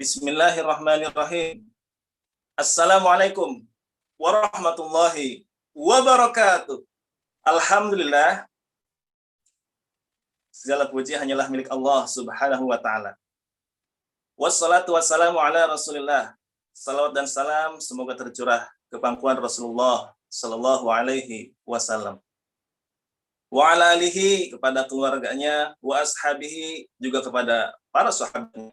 Bismillahirrahmanirrahim. Assalamualaikum warahmatullahi wabarakatuh. Alhamdulillah, segala puji hanyalah milik Allah Subhanahu wa taala. Wassalatu wassalamu ala Rasulillah. Salawat dan salam semoga tercurah ke pangkuan Rasulullah sallallahu alaihi wasallam. Wa ala alihi, kepada keluarganya, wa ashabihi, juga kepada para sahabatnya.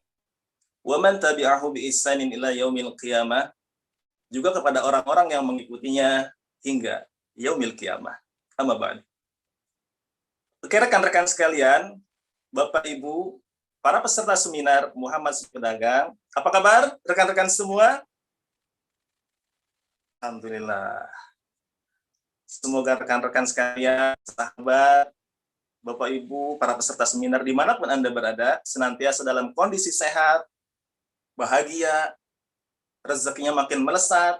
Wa man tabi'ahu bi ihsanin ila yaumil qiyamah, juga kepada orang-orang yang mengikutinya hingga yaumil qiyamah. Amma ba'd. Oke, rekan-rekan sekalian, Bapak Ibu, para peserta seminar Muhammad Pedagang, apa kabar rekan-rekan semua? Alhamdulillah. Semoga rekan-rekan sekalian, sahabat, Bapak Ibu, para peserta seminar dimanapun Anda berada, senantiasa dalam kondisi sehat, bahagia, rezekinya makin melesat,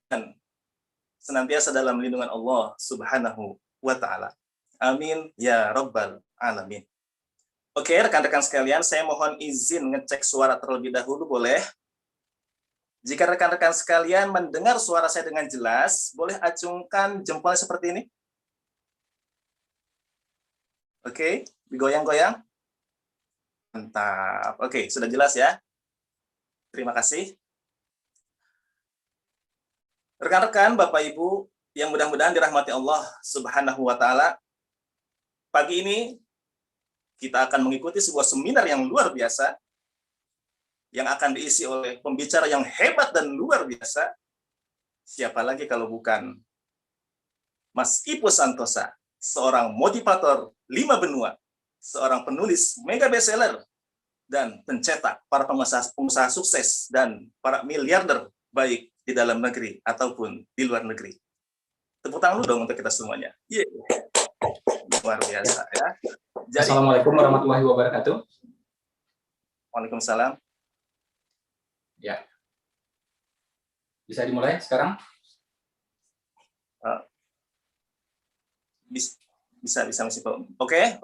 dan senantiasa dalam lindungan Allah Subhanahu wa ta'ala. Amin ya rabbal alamin. Oke, rekan-rekan sekalian, saya mohon izin ngecek suara terlebih dahulu, boleh? Jika rekan-rekan sekalian mendengar suara saya dengan jelas, boleh acungkan jempolnya seperti ini. Oke, digoyang-goyang. Mantap. Oke, sudah jelas ya? Terima kasih. Rekan-rekan, Bapak Ibu, yang mudah-mudahan dirahmati Allah Subhanahu wa ta'ala, pagi ini kita akan mengikuti sebuah seminar yang luar biasa, yang akan diisi oleh pembicara yang hebat dan luar biasa. Siapa lagi kalau bukan Mas Ipo Santosa, seorang motivator 5 benua, seorang penulis mega bestseller, dan pencetak para pengusaha sukses dan para miliarder, baik di dalam negeri ataupun di luar negeri. Tepuk tangan dulu dong untuk kita semuanya. Yeah. Luar biasa ya. Jadi, Assalamualaikum warahmatullahi wabarakatuh. Waalaikumsalam. Ya. Bisa dimulai sekarang? Bisa Mas Ipo. Oke.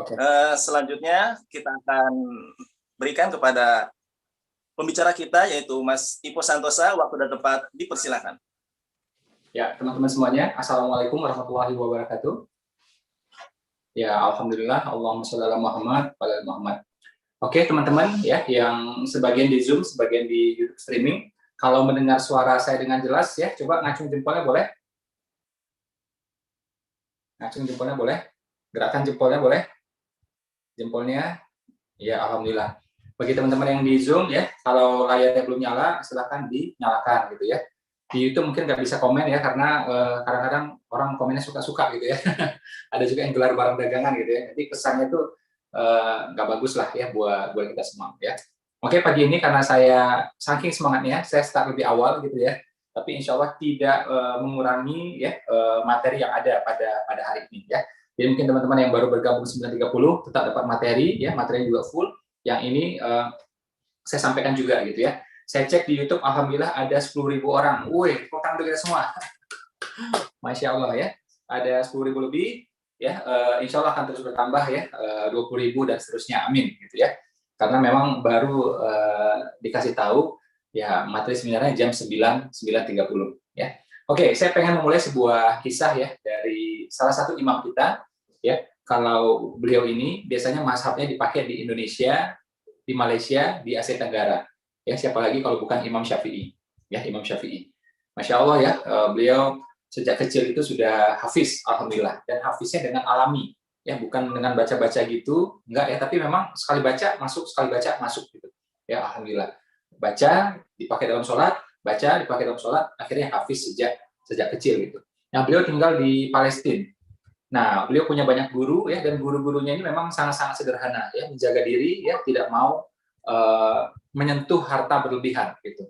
Selanjutnya kita akan berikan kepada pembicara kita, yaitu Mas Ipo Santosa. Waktu dan tempat dipersilakan. Ya, teman-teman semuanya, Assalamualaikum warahmatullahi wabarakatuh. Ya, Alhamdulillah, Allahumma sholli ala Muhammad wa ala Muhammad. Oke, teman-teman, ya, yang sebagian di Zoom, sebagian di YouTube streaming, kalau mendengar suara saya dengan jelas, ya, coba ngacung jempolnya boleh? Ngacung jempolnya boleh? Gerakan jempolnya boleh? Jempolnya, ya, Alhamdulillah. Bagi teman-teman yang di Zoom, ya, kalau layarnya belum nyala, silahkan dinyalakan, gitu ya. Di YouTube mungkin nggak bisa komen ya, karena kadang-kadang orang komennya suka-suka gitu ya. Ada juga yang gelar barang dagangan gitu ya. Jadi pesannya itu nggak bagus lah ya buat kita semua ya. Oke, pagi ini karena saya saking semangatnya, saya start lebih awal gitu ya. Tapi insya Allah tidak mengurangi ya materi yang ada pada hari ini ya. Jadi mungkin teman-teman yang baru bergabung 9.30 tetap dapat materi ya, materinya juga full. Yang ini saya sampaikan juga gitu ya. Saya cek di YouTube, alhamdulillah ada 10.000 orang. Wih, kok tangan kita semua. Masya Allah ya. Ada 10.000 lebih ya. Insya Allah akan terus bertambah ya, 20.000 dan seterusnya. Amin gitu ya. Karena memang baru dikasih tahu ya materi seminarnya jam 9.30 ya. Oke, saya pengen memulai sebuah kisah ya dari salah satu imam kita ya. Kalau beliau ini biasanya mazhabnya dipakai di Indonesia, di Malaysia, di Asia Tenggara. Ya, siapa lagi kalau bukan Imam Syafi'i ya, Imam Syafi'i. Masya Allah ya, beliau sejak kecil itu sudah hafiz, alhamdulillah, dan hafiznya dengan alami ya, bukan dengan baca-baca gitu, enggak ya, tapi memang sekali baca masuk gitu ya, alhamdulillah. Baca dipakai dalam sholat, baca dipakai dalam sholat, akhirnya hafiz sejak kecil gitu. Nah, beliau tinggal di Palestina. Nah, beliau punya banyak guru ya, dan guru-gurunya ini memang sangat-sangat sederhana ya, menjaga diri ya, tidak mau menyentuh harta berlebihan gitu.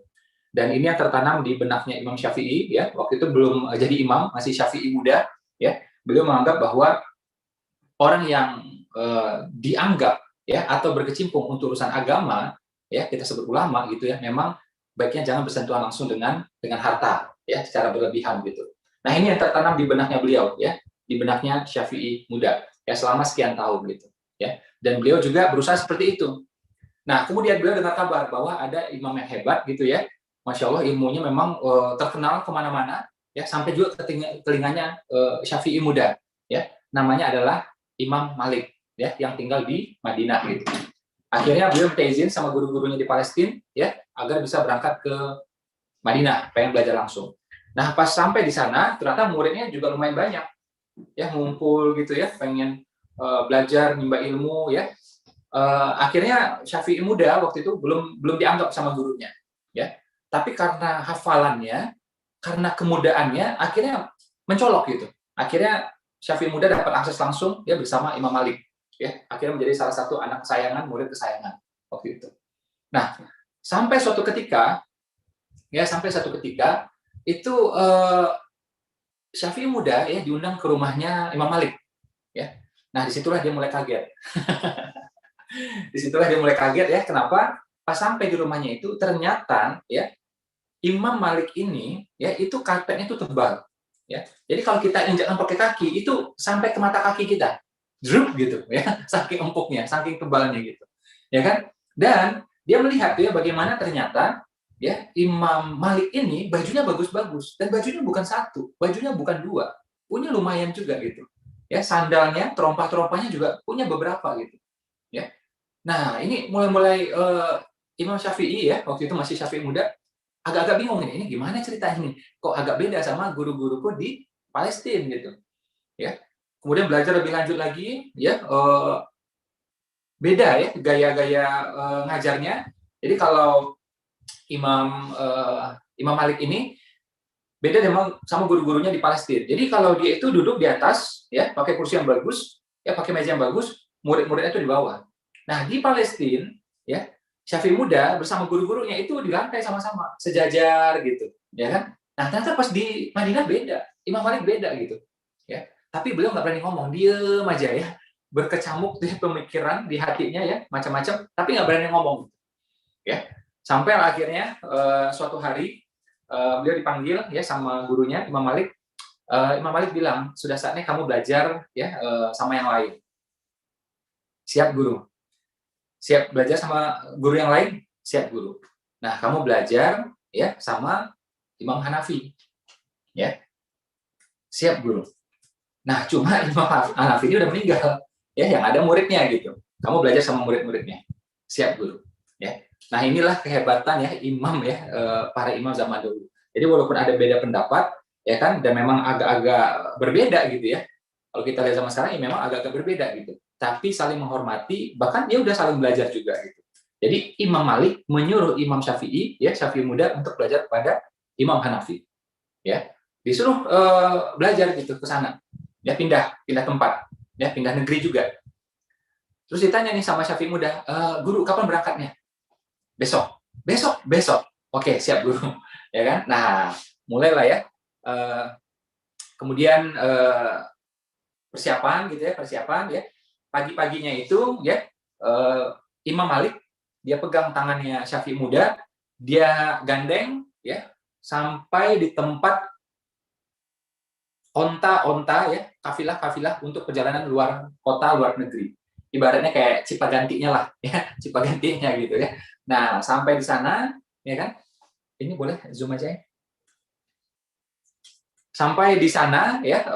Dan ini yang tertanam di benaknya Imam Syafi'i ya, waktu itu belum jadi imam, masih Syafi'i muda ya. Beliau menganggap bahwa orang yang dianggap ya atau berkecimpung untuk urusan agama ya, kita sebut ulama gitu ya, memang baiknya jangan bersentuhan langsung dengan harta ya secara berlebihan gitu. Nah, ini yang tertanam di benaknya beliau ya, di benaknya Syafi'i muda ya selama sekian tahun gitu ya. Dan beliau juga berusaha seperti itu. Nah, kemudian beliau dengar kabar bahwa ada imam yang hebat gitu ya. Masya Allah, ilmunya memang terkenal kemana-mana, ya, sampai juga ke telinganya Syafi'i muda, ya. Namanya adalah Imam Malik, ya, yang tinggal di Madinah gitu. Akhirnya beliau minta izin sama guru-gurunya di Palestina, ya, agar bisa berangkat ke Madinah, pengen belajar langsung. Nah, pas sampai di sana, ternyata muridnya juga lumayan banyak, ya, ngumpul gitu ya, pengen belajar, nimba ilmu, ya. Akhirnya Syafi'i muda waktu itu belum dianggap sama gurunya, ya. Tapi karena hafalannya, karena kemudaannya, akhirnya mencolok gitu. Akhirnya Syafi'i muda dapat akses langsung ya bersama Imam Malik, ya. Akhirnya menjadi salah satu anak kesayangan, murid kesayangan waktu itu. Nah, sampai suatu ketika, itu Syafi'i muda ya diundang ke rumahnya Imam Malik, ya. Nah, disitulah dia mulai kaget. Disitulah dia mulai kaget ya. Kenapa? Pas sampai di rumahnya itu ternyata ya Imam Malik ini ya itu karpetnya itu tebal. Ya. Jadi kalau kita injakkan pakai kaki itu sampai ke mata kaki kita. Drup gitu ya. Saking empuknya, saking tebalnya gitu. Ya kan? Dan dia melihat ya bagaimana ternyata ya Imam Malik ini bajunya bagus-bagus dan bajunya bukan satu, bajunya bukan dua. Punya lumayan juga gitu. Ya, sandalnya, terompah-terompahnya juga punya beberapa gitu. Ya. Nah, ini mulai-mulai Imam Syafi'i ya, waktu itu masih Syafi'i muda, agak-agak bingung ini gimana cerita ini? Kok agak beda sama guru-guruku di Palestina gitu, ya. Kemudian belajar lebih lanjut lagi, ya, beda ya gaya-gaya ngajarnya. Jadi kalau Imam Malik ini beda memang sama guru-gurunya di Palestina. Jadi kalau dia itu duduk di atas, ya, pakai kursi yang bagus, ya, pakai meja yang bagus, murid-muridnya itu di bawah. Nah, di Palestina, ya, Syafi'i muda bersama guru-gurunya itu di lantai sama-sama, sejajar gitu, ya kan? Nah, ternyata pas di Madinah beda, Imam Malik beda gitu, ya. Tapi beliau nggak berani ngomong, diem aja ya, berkecamuk di pemikiran di hatinya ya, macam-macam, tapi nggak berani ngomong, ya. Sampai akhirnya suatu hari beliau dipanggil ya sama gurunya Imam Malik. Imam Malik bilang, sudah saatnya kamu belajar ya sama yang lain. Siap guru. Siap belajar sama guru yang lain? Siap guru. Nah, kamu belajar ya sama Imam Hanafi. Ya. Siap guru. Nah, cuma Imam Hanafi ini udah meninggal. Ya, yang ada muridnya gitu. Kamu belajar sama murid-muridnya. Siap guru. Ya. Nah, inilah kehebatan ya imam ya para imam zaman dulu. Jadi walaupun ada beda pendapat ya kan dan memang agak-agak berbeda gitu ya. Kalau kita lihat zaman sekarang ya memang agak-agak berbeda gitu. Tapi saling menghormati, bahkan dia udah saling belajar juga gitu. Jadi Imam Malik menyuruh Imam Syafi'i ya Syafi'i muda untuk belajar kepada Imam Hanafi. Ya. Disuruh belajar gitu ke sana. Ya pindah tempat, ya pindah negeri juga. Terus ditanya nih sama Syafi'i muda, guru kapan berangkatnya? Besok. Oke, siap guru. Ya kan? Nah, mulailah ya. Kemudian persiapan gitu ya, ya. Pagi-paginya itu ya Imam Malik dia pegang tangannya Syafi'i muda, dia gandeng ya sampai di tempat onta-onta ya, kafilah-kafilah untuk perjalanan luar kota, luar negeri. Ibaratnya kayak cipagantinya lah ya, cipagantinya gitu ya. Nah, sampai di sana ya kan? Ini boleh zoom aja ya. Sampai di sana ya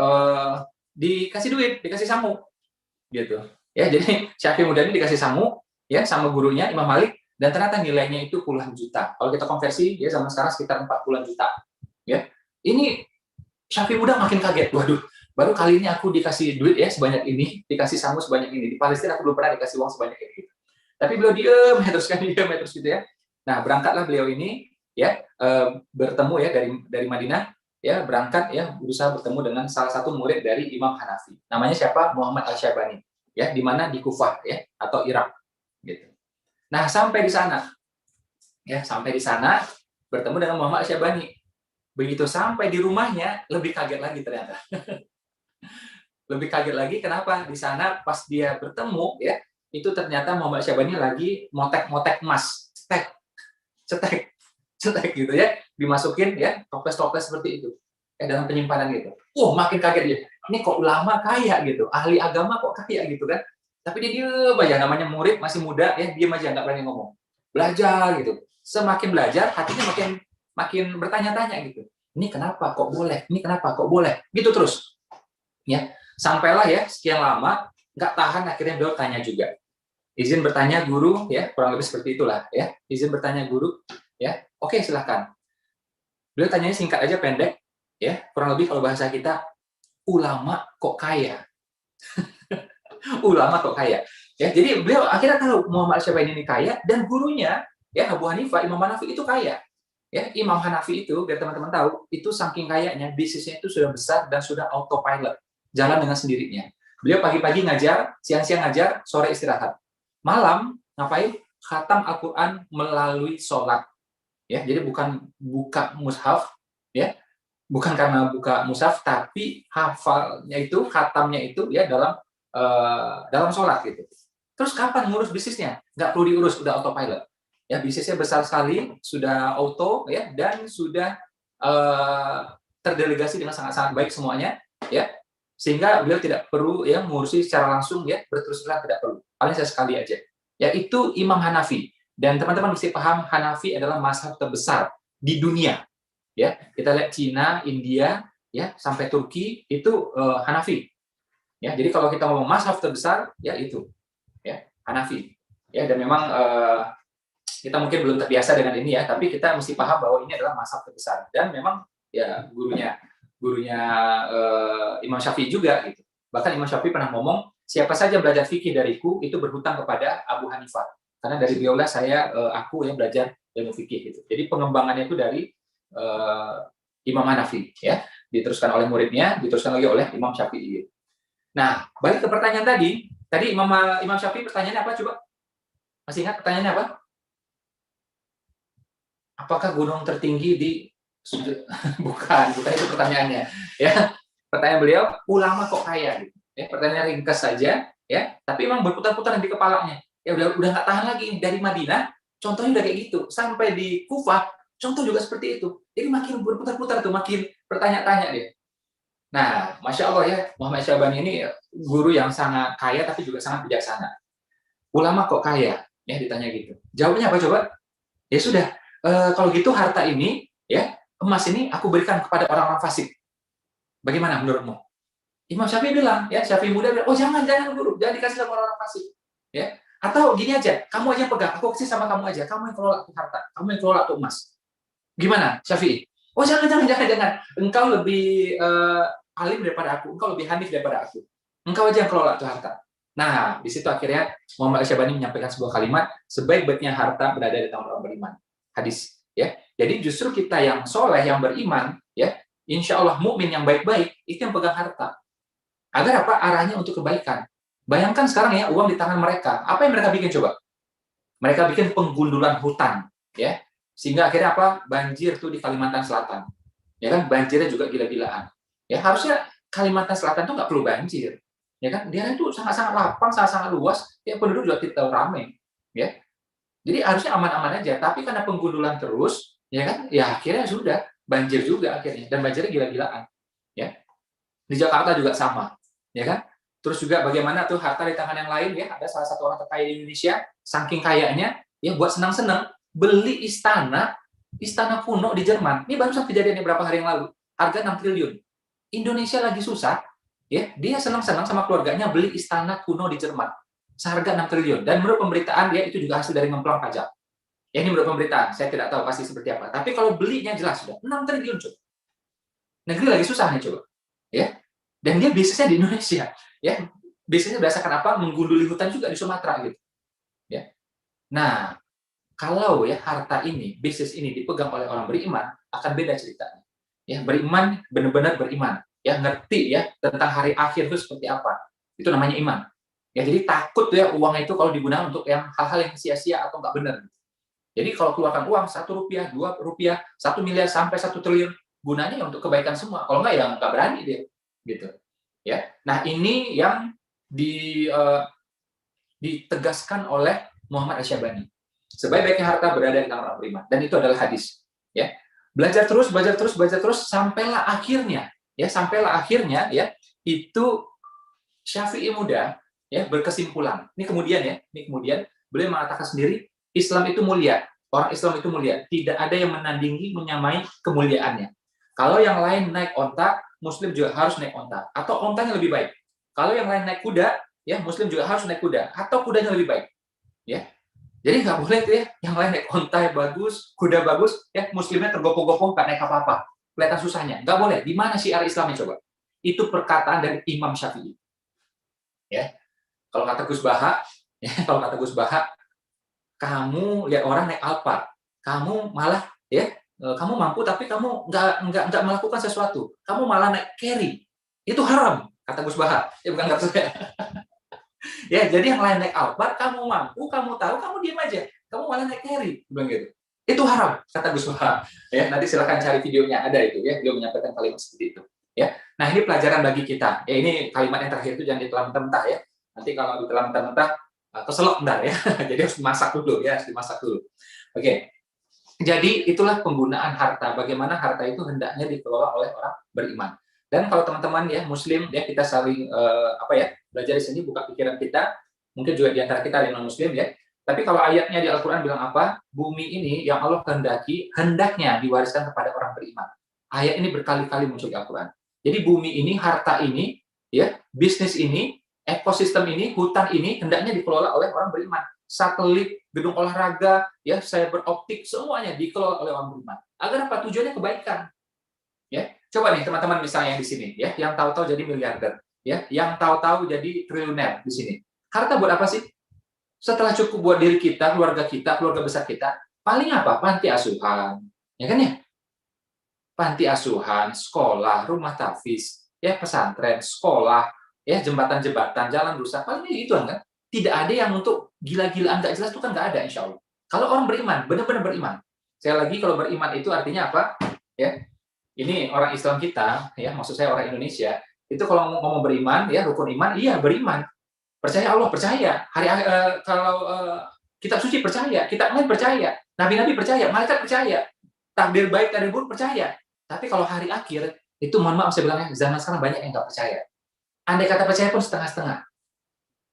dikasih duit, dikasih sangu gitu. Ya, jadi Syafi'i muda ini dikasih sangu ya sama gurunya Imam Malik dan ternyata nilainya itu puluhan juta. Kalau kita konversi ya sama sekarang sekitar 40-an juta. Ya. Ini Syafi'i muda makin kaget. Waduh, baru kali ini aku dikasih duit ya sebanyak ini, dikasih sangu sebanyak ini. Di Palestina aku belum pernah dikasih uang sebanyak ini. Tapi beliau diem terus gitu ya. Nah, berangkatlah beliau ini ya bertemu ya dari Madinah ya berangkat ya berusaha bertemu dengan salah satu murid dari Imam Hanafi. Namanya siapa? Muhammad Al-Syaibani. Ya, di mana di Kufah ya atau Irak gitu. Nah, sampai di sana bertemu dengan Muhammad Al-Syaibani. Begitu sampai di rumahnya lebih kaget lagi ternyata. Lebih kaget lagi kenapa? Di sana pas dia bertemu ya itu ternyata Muhammad Syabani lagi motek-motek emas, cetek gitu ya, dimasukin ya toples-toples seperti itu, dalam penyimpanan gitu. Makin kaget dia. Ini kok ulama kaya gitu, ahli agama kok kaya gitu kan? Tapi dia diem aja, namanya murid masih muda ya, diem aja nggak berani ngomong. Belajar gitu. Semakin belajar, hatinya makin makin bertanya-tanya gitu. Ini kenapa kok boleh? Ini kenapa kok boleh? Gitu terus. Ya, sampailah ya sekian lama nggak tahan, akhirnya beliau tanya juga. Izin bertanya guru, ya kurang lebih seperti itulah ya. Izin bertanya guru, ya. Oke, silahkan. Beliau tanyanya singkat aja, pendek, ya. Kurang lebih kalau bahasa kita, ulama kok kaya? Ulama kok kaya? Ya, jadi beliau akhirnya tahu Muhammad Syabani ini kaya, dan gurunya, ya Abu Hanifah, Imam Hanafi itu kaya. Ya, Imam Hanafi itu, biar teman-teman tahu, itu saking kayanya, bisnisnya itu sudah besar dan sudah autopilot, jalan dengan sendirinya. Beliau pagi-pagi ngajar, siang-siang ngajar, sore istirahat. Malam, ngapain? Khatam Al-Quran melalui sholat. Ya, jadi bukan buka mushaf, ya, bukan karena buka mushaf, tapi hafalnya itu, khatamnya itu, ya dalam sholat gitu. Terus kapan ngurus bisnisnya? Nggak perlu diurus, udah autopilot. Ya, bisnisnya besar sekali, sudah auto, ya, dan sudah terdelegasi dengan sangat-sangat baik semuanya, ya, sehingga beliau tidak perlu ya mengurusi secara langsung, ya, berterus terang tidak perlu. Paling saya sekali aja. Yaitu Imam Hanafi. Dan teman-teman mesti paham, Hanafi adalah mazhab terbesar di dunia. Ya, kita lihat Cina, India, ya, sampai Turki itu Hanafi. Ya, jadi kalau kita ngomong mazhab terbesar, ya itu, ya, Hanafi. Ya, dan memang kita mungkin belum terbiasa dengan ini ya, tapi kita mesti paham bahwa ini adalah mazhab terbesar. Dan memang ya gurunya Imam Syafi'i juga gitu. Bahkan Imam Syafi'i pernah ngomong, siapa saja belajar fikih dariku itu berhutang kepada Abu Hanifah. Karena dari beliaulah aku yang belajar ilmu fikih gitu. Jadi pengembangannya itu dari Imam Hanafi ya, diteruskan oleh muridnya, diteruskan lagi oleh Imam Syafi'i. Nah, balik ke pertanyaan tadi Imam Syafi'i pertanyaannya apa coba? Masih ingat pertanyaannya apa? Apakah gunung tertinggi di bukan itu pertanyaannya. Ya, pertanyaan beliau, ulama kok kaya gitu. Ya, pertanyaan ringkas saja, ya, tapi memang berputar-putar di kepalanya. Ya udah nggak tahan lagi dari Madinah, contohnya udah kayak gitu, sampai di Kufah, contoh juga seperti itu. Jadi makin berputar-putar tuh, makin bertanya-tanya dia. Nah, Masya Allah ya, Muhammad Syabani ini guru yang sangat kaya tapi juga sangat bijaksana. Ulama kok kaya? Ya ditanya gitu. Jawabnya apa coba? Ya sudah, kalau gitu harta ini, ya emas ini aku berikan kepada orang-orang fasik. Bagaimana menurutmu? Imam Syafi'i bilang, ya Syafi'i muda bilang, oh jangan guru, jangan dikasih sama orang-orang fasik. Ya, atau gini aja, kamu aja yang pegang, aku kasih sama kamu aja, kamu yang kelola tuh harta, kamu yang kelola tuh emas. Gimana, Syafi'i? Oh jangan, engkau lebih alim daripada aku, engkau lebih hanif daripada aku. Engkau aja yang kelola tuh harta. Nah, di situ akhirnya Muhammad Syabani menyampaikan sebuah kalimat, sebaik-baiknya harta berada di tangan orang beriman. Hadis, ya. Jadi justru kita yang soleh, yang beriman, ya, insya Allah mukmin yang baik-baik itu yang pegang harta. Agar apa? Arahnya untuk kebaikan. Bayangkan sekarang ya uang di tangan mereka. Apa yang mereka bikin coba? Mereka bikin penggundulan hutan, ya. Sehingga akhirnya apa? Banjir tuh di Kalimantan Selatan. Ya kan? Banjirnya juga gila-gilaan. Ya harusnya Kalimantan Selatan tuh nggak perlu banjir. Ya kan? Dia itu sangat-sangat lapang, sangat-sangat luas, ya penduduk juga tidak terlalu ramai. Ya. Jadi harusnya aman-aman aja, tapi karena penggundulan terus, ya kan? Ya akhirnya sudah banjir juga akhirnya, dan banjirnya gila-gilaan. Ya. Di Jakarta juga sama, ya kan? Terus juga bagaimana tuh harta di tangan yang lain ya, ada salah satu orang terkaya di Indonesia, saking kayanya, ya buat senang-senang beli istana kuno di Jerman. Ini baru kejadiannya berapa hari yang lalu, harga 6 triliun. Indonesia lagi susah, ya, dia senang-senang sama keluarganya beli istana kuno di Jerman. Seharga 6 triliun. Dan menurut pemberitaan dia itu juga hasil dari ngemplang pajak. Ya ini menurut pemberitaan, saya tidak tahu pasti seperti apa. Tapi kalau belinya jelas sudah 6 triliun coba. Negeri lagi susah nih coba. Ya. Dan dia bisnisnya di Indonesia. Ya. Bisnisnya berdasarkan apa? Menggunduli hutan juga di Sumatera gitu. Ya. Nah, kalau ya harta ini, bisnis ini dipegang oleh orang beriman, akan beda ceritanya. Ya, beriman benar-benar beriman. Ya, ngerti ya tentang hari akhir itu seperti apa. Itu namanya iman. Ya, jadi takut ya uang itu kalau digunakan untuk yang hal-hal yang sia-sia atau nggak benar. Jadi kalau keluarkan uang 1 rupiah, 2 rupiah, 1 miliar sampai 1 triliun, gunanya ya untuk kebaikan semua. Kalau nggak ya nggak berani dia, gitu. Ya, nah ini yang ditegaskan oleh Muhammad Asy-Syabani. Sebaik-baiknya harta berada di tangan orang beriman, dan itu adalah hadis. Ya, belajar terus sampailah akhirnya, ya itu Syafi'i muda ya berkesimpulan. Ini kemudian beliau mengatakan sendiri, Islam itu mulia, orang Islam itu mulia, tidak ada yang menandingi menyamai kemuliaannya. Kalau yang lain naik onta, Muslim juga harus naik onta, atau ontanya lebih baik. Kalau yang lain naik kuda, ya Muslim juga harus naik kuda, atau kudanya lebih baik. Ya, jadi nggak boleh tuh ya, yang lain naik onta bagus, kuda bagus, ya Muslimnya tergopoh-gopoh nggak naik apa-apa, kelihatan susahnya. Nggak boleh. Di mana syiar Islamnya coba? Itu perkataan dari Imam Syafi'i. Ya, kalau kata Gus Baha, kamu lihat orang naik Alphard, kamu malah ya kamu mampu tapi kamu nggak melakukan sesuatu, kamu malah naik carry, itu haram kata Gus Baha. Ya bukan kata saya. Ya jadi yang lain naik Alphard, kamu mampu, kamu tahu, kamu diam aja, kamu malah naik carry, bilang gitu. Itu haram kata Gus Baha. Ya nanti silakan cari videonya, ada itu ya, beliau menyampaikan kalimat seperti itu. Ya, nah ini pelajaran bagi kita. Ya ini kalimat yang terakhir itu jangan ditelan mentah ya. Nanti kalau ditelan mentah keselak bentar ya. Jadi harus dimasak dulu ya, harus dimasak dulu. Oke. Jadi itulah penggunaan harta. Bagaimana harta itu hendaknya dikelola oleh orang beriman. Dan kalau teman-teman ya Muslim ya kita saling belajar di sini, buka pikiran kita. Mungkin juga di antara kita ada yang non Muslim ya. Tapi kalau ayatnya di Al-Quran bilang apa? Bumi ini yang Allah kehendaki hendaknya diwariskan kepada orang beriman. Ayat ini berkali-kali muncul di Al-Quran. Jadi bumi ini, harta ini, ya bisnis ini, ekosistem ini, hutan ini hendaknya dikelola oleh orang beriman. Satelit, gedung olahraga, ya cyber optik, semuanya dikelola oleh orang beriman. Agar apa? Tujuannya kebaikan. Ya, coba nih teman-teman misalnya yang di sini, ya, yang tahu-tahu jadi miliarder, ya, yang tahu-tahu jadi triliuner di sini. Harta buat apa sih? Setelah cukup buat diri kita, keluarga besar kita, paling apa? Panti asuhan, ya kan ya? Panti asuhan, sekolah, rumah tahfiz, ya pesantren, sekolah, ya jembatan-jembatan, jalan rusak, paling itu kan. Tidak ada yang untuk gila-gilaan nggak jelas itu kan nggak ada, insya Allah. Kalau orang beriman, benar-benar beriman. Saya lagi kalau beriman itu artinya apa? Ya, ini orang Islam kita, ya maksud saya orang Indonesia, itu kalau ngomong beriman, ya rukun iman, iya beriman. Percaya Allah, percaya. Kalau kitab suci percaya, kitab lain percaya, nabi-nabi percaya, malaikat percaya, takdir baik, takdir buruk percaya. Tapi kalau hari akhir, itu mohon maaf saya bilangnya, zaman sekarang banyak yang nggak percaya. Andai kata percaya pun setengah-setengah.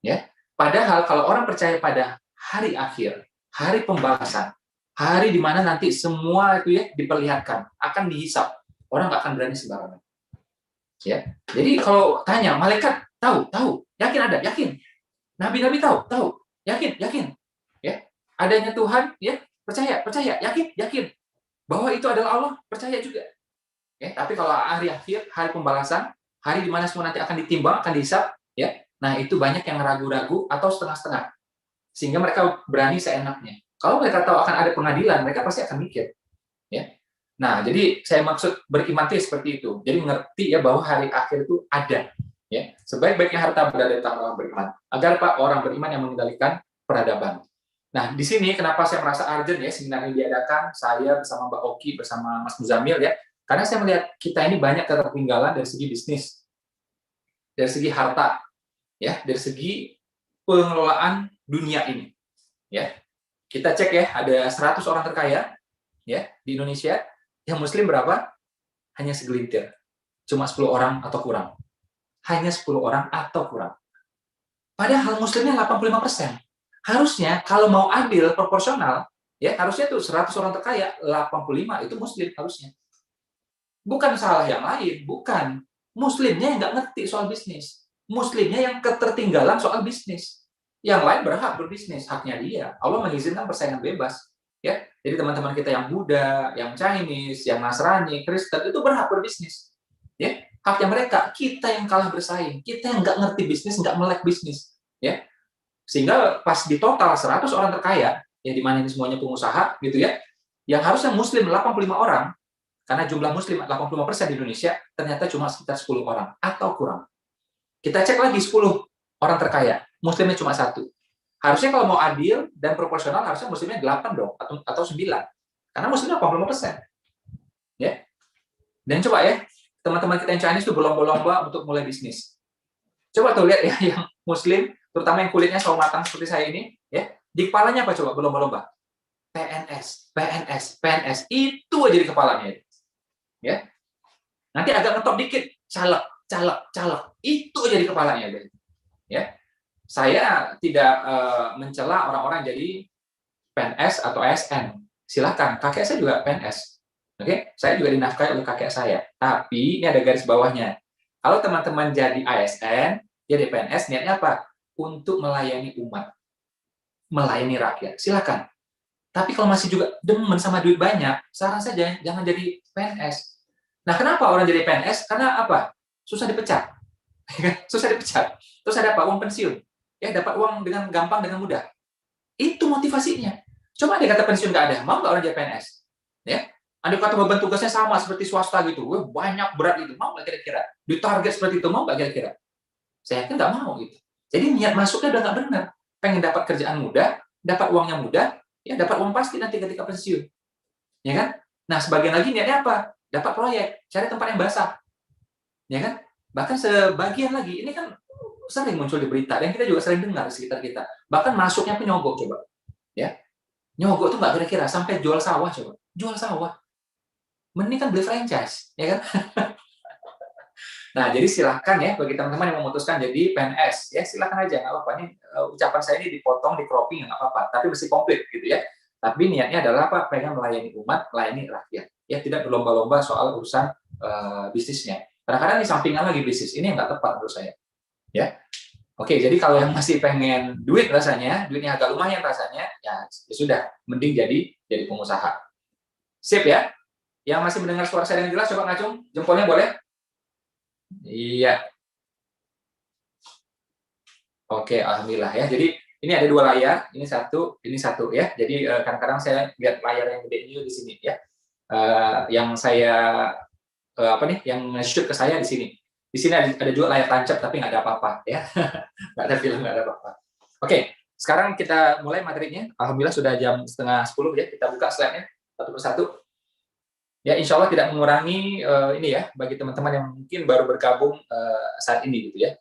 Ya. Padahal kalau orang percaya pada hari akhir, hari pembalasan, hari di mana nanti semua itu ya diperlihatkan, akan dihisap, orang nggak akan berani sembarangan. Ya. Jadi kalau tanya, malaikat tahu, yakin ada, yakin. Nabi-nabi tahu, yakin. Ya. Adanya Tuhan, ya percaya, yakin. Bahwa itu adalah Allah, percaya juga. Ya, tapi kalau hari akhir, hari pembalasan, hari di mana semua nanti akan ditimbang, akan dihisap, ya. Nah, itu banyak yang ragu-ragu atau setengah-setengah. Sehingga mereka berani seenaknya. Kalau mereka tahu akan ada pengadilan, mereka pasti akan mikir. Ya. Nah, jadi saya maksud beriman itu seperti itu. Jadi mengerti ya bahwa hari akhir itu ada. Ya. Sebaik-baiknya harta berada di tangan orang beriman. Agar Pak orang beriman yang mengendalikan peradaban. Nah, di sini kenapa saya merasa urgent ya seminar ini diadakan, saya bersama Mbak Oki, bersama Mas Muzamil ya, karena saya melihat kita ini banyak ketertinggalan dari segi bisnis, dari segi harta, ya, dari segi pengelolaan dunia ini. Ya, kita cek ya, ada 100 orang terkaya ya di Indonesia, yang Muslim berapa? Hanya segelintir, cuma 10 orang atau kurang. Hanya 10 orang atau kurang. Padahal Muslimnya 85%. Harusnya kalau mau adil proporsional, ya harusnya tuh 100 orang terkaya, 85 itu Muslim harusnya. Bukan salah yang lain, bukan. Muslimnya yang nggak ngerti soal bisnis. Muslimnya yang ketertinggalan soal bisnis. Yang lain berhak berbisnis, haknya dia. Allah mengizinkan persaingan bebas. Ya, jadi teman-teman kita yang Buddha, yang Chinese, yang Nasrani, Kristen itu berhak berbisnis. Ya, haknya mereka. Kita yang kalah bersaing, kita yang nggak ngerti bisnis, nggak melek bisnis. Ya, sehingga pas di total 100 orang terkaya, ya di mana ini semuanya pengusaha gitu ya, yang harusnya Muslim 85 orang, karena jumlah Muslim 85% di Indonesia, ternyata cuma sekitar 10 orang atau kurang. Kita cek lagi 10 orang terkaya, Muslimnya cuma 1. Harusnya kalau mau adil dan proporsional harusnya Muslimnya 8 dong atau 9. Karena Muslimnya 85%. Ya. Dan coba ya, teman-teman kita yang Chinese itu berlomba-lomba untuk mulai bisnis. Coba tuh lihat ya yang Muslim, terutama yang kulitnya sawo matang seperti saya ini, ya, di kepalanya apa coba berlomba-lomba? PNS, itu aja di kepalanya. Ya. Nanti agak ngetop dikit, caleg, itu aja di kepalanya. Ya. Saya tidak mencela orang-orang jadi PNS atau ASN. Silakan, kakek saya juga PNS. Oke, saya juga dinafkahi oleh kakek saya. Tapi ini ada garis bawahnya. Kalau teman-teman jadi ASN, jadi PNS, niatnya apa? Untuk melayani umat, melayani rakyat. Silakan. Tapi kalau masih juga demen sama duit banyak, saran saya jangan jadi PNS. Nah, kenapa orang jadi PNS? Karena apa? Susah dipecat. Susah dipecat. Terus ada apa? Uang pensiun. Ya, dapat uang dengan gampang, dengan mudah. Itu motivasinya. Coba andai kata pensiun nggak ada, mau nggak orang jadi PNS? Ya, andai kata beban tugasnya sama seperti swasta gitu, banyak berat itu, mau nggak kira-kira? Di target seperti itu, mau nggak kira-kira? Saya yakin nggak mau gitu. Jadi niat masuknya udah nggak benar. Pengen dapat kerjaan mudah, dapat uangnya mudah, ya dapat uang pasti nanti ketika pensiun. Ya kan? Nah, sebagian lagi niatnya apa? Dapat proyek, cari tempat yang basah. Ya kan? Bahkan sebagian lagi, ini kan sering muncul di berita, dan kita juga sering dengar di sekitar kita. Bahkan masuknya penyogok, coba. Ya, nyogok tuh nggak kira-kira, sampai jual sawah, coba. Jual sawah. Mending kan beli franchise, ya kan? Nah, jadi silahkan ya, bagi teman-teman yang memutuskan jadi PNS, ya silahkan aja, nggak apa-apa. Ini ucapan saya ini dipotong, di cropping, nggak apa-apa. Tapi mesti komplit, gitu ya. Tapi niatnya adalah apa? Pengen melayani umat, melayani rakyat. Ya, tidak berlomba-lomba soal urusan bisnisnya. Kadang-kadang di sampingan lagi bisnis, ini yang nggak tepat menurut saya. Ya, oke, jadi kalau yang masih pengen duit rasanya, duitnya agak lumayan rasanya, ya sudah, mending jadi pengusaha. Sip ya? Yang masih mendengar suara saya dengan jelas, coba ngacung, jempolnya boleh? Iya. Oke, alhamdulillah ya. Jadi ini ada dua layar, ini satu ya. Jadi kadang-kadang saya lihat layar yang gede ini di sini ya. Yang saya apa nih? Yang shoot ke saya di sini. Di sini ada juga layar tancap tapi nggak ada apa-apa ya. Nggak ada film, nggak ada apa-apa. Oke, sekarang kita mulai materinya. Alhamdulillah sudah jam 9:30 ya. Kita buka slide-nya satu persatu. Ya, insya Allah tidak mengurangi ini ya bagi teman-teman yang mungkin baru bergabung saat ini gitu ya.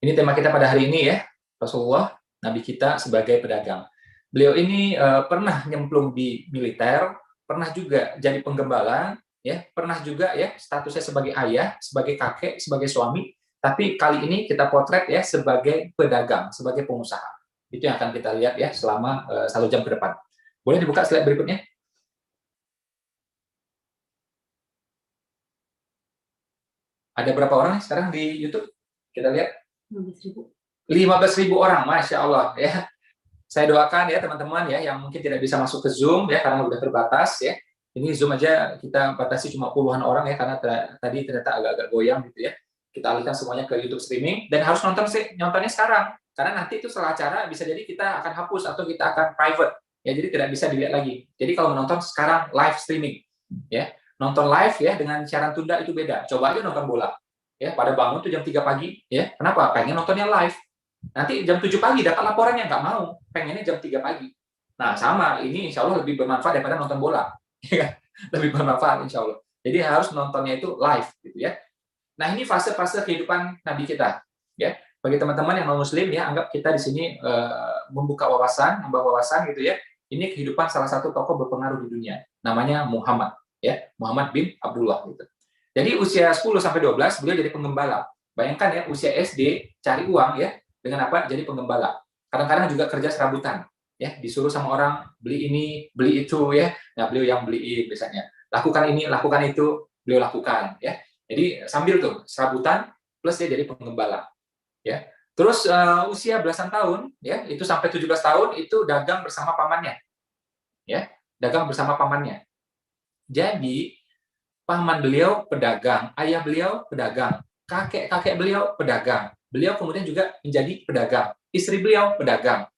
Ini tema kita pada hari ini ya, Rasulullah, Nabi kita sebagai pedagang. Beliau ini pernah nyemplung di militer, pernah juga jadi penggembala, ya, pernah juga ya statusnya sebagai ayah, sebagai kakek, sebagai suami. Tapi kali ini kita potret ya sebagai pedagang, sebagai pengusaha. Itu yang akan kita lihat ya selama 1 jam ke depan. Boleh dibuka slide berikutnya? Ada berapa orang sekarang di YouTube? Kita lihat. 15.000 orang, Masya Allah ya. Saya doakan ya teman-teman ya yang mungkin tidak bisa masuk ke Zoom ya karena udah terbatas ya. Ini Zoom aja kita batasi cuma puluhan orang ya karena tadi ternyata agak-agak goyang gitu ya. Kita alihkan semuanya ke YouTube streaming dan harus nontonnya sekarang karena nanti itu setelah acara bisa jadi kita akan hapus atau kita akan private ya, jadi tidak bisa dilihat lagi. Jadi kalau menonton sekarang live streaming ya. Nonton live ya dengan siaran tunda itu beda. Coba aja nonton bola. Ya, pada bangun tuh jam 3 pagi ya. Kenapa? Pengen nontonnya live. Nanti jam 7 pagi dapat laporannya, nggak mau. Pengennya jam 3 pagi. Nah, sama, ini insya Allah lebih bermanfaat daripada nonton bola. Lebih bermanfaat insya Allah. Jadi harus nontonnya itu live, gitu ya. Nah, ini fase-fase kehidupan Nabi kita. Ya, bagi teman-teman yang non-muslim, ya, anggap kita di sini membuka wawasan, nambah wawasan, gitu ya. Ini kehidupan salah satu tokoh berpengaruh di dunia. Namanya Muhammad. Ya, Muhammad bin Abdullah. Gitu. Jadi usia 10-12, beliau jadi penggembala. Bayangkan ya, usia SD, cari uang ya, dengan apa? Jadi penggembala. Kadang-kadang juga kerja serabutan, ya, disuruh sama orang beli ini, beli itu, ya. Nah, beliau yang beliin biasanya. Lakukan ini, lakukan itu, beliau lakukan, ya. Jadi sambil tuh serabutan plus dia jadi penggembala, ya. Terus usia belasan tahun, ya, itu sampai 17 tahun itu dagang bersama pamannya, ya, dagang bersama pamannya. Jadi paman beliau pedagang, ayah beliau pedagang, kakek-kakek beliau pedagang. Beliau kemudian juga menjadi pedagang. Istri beliau pedagang.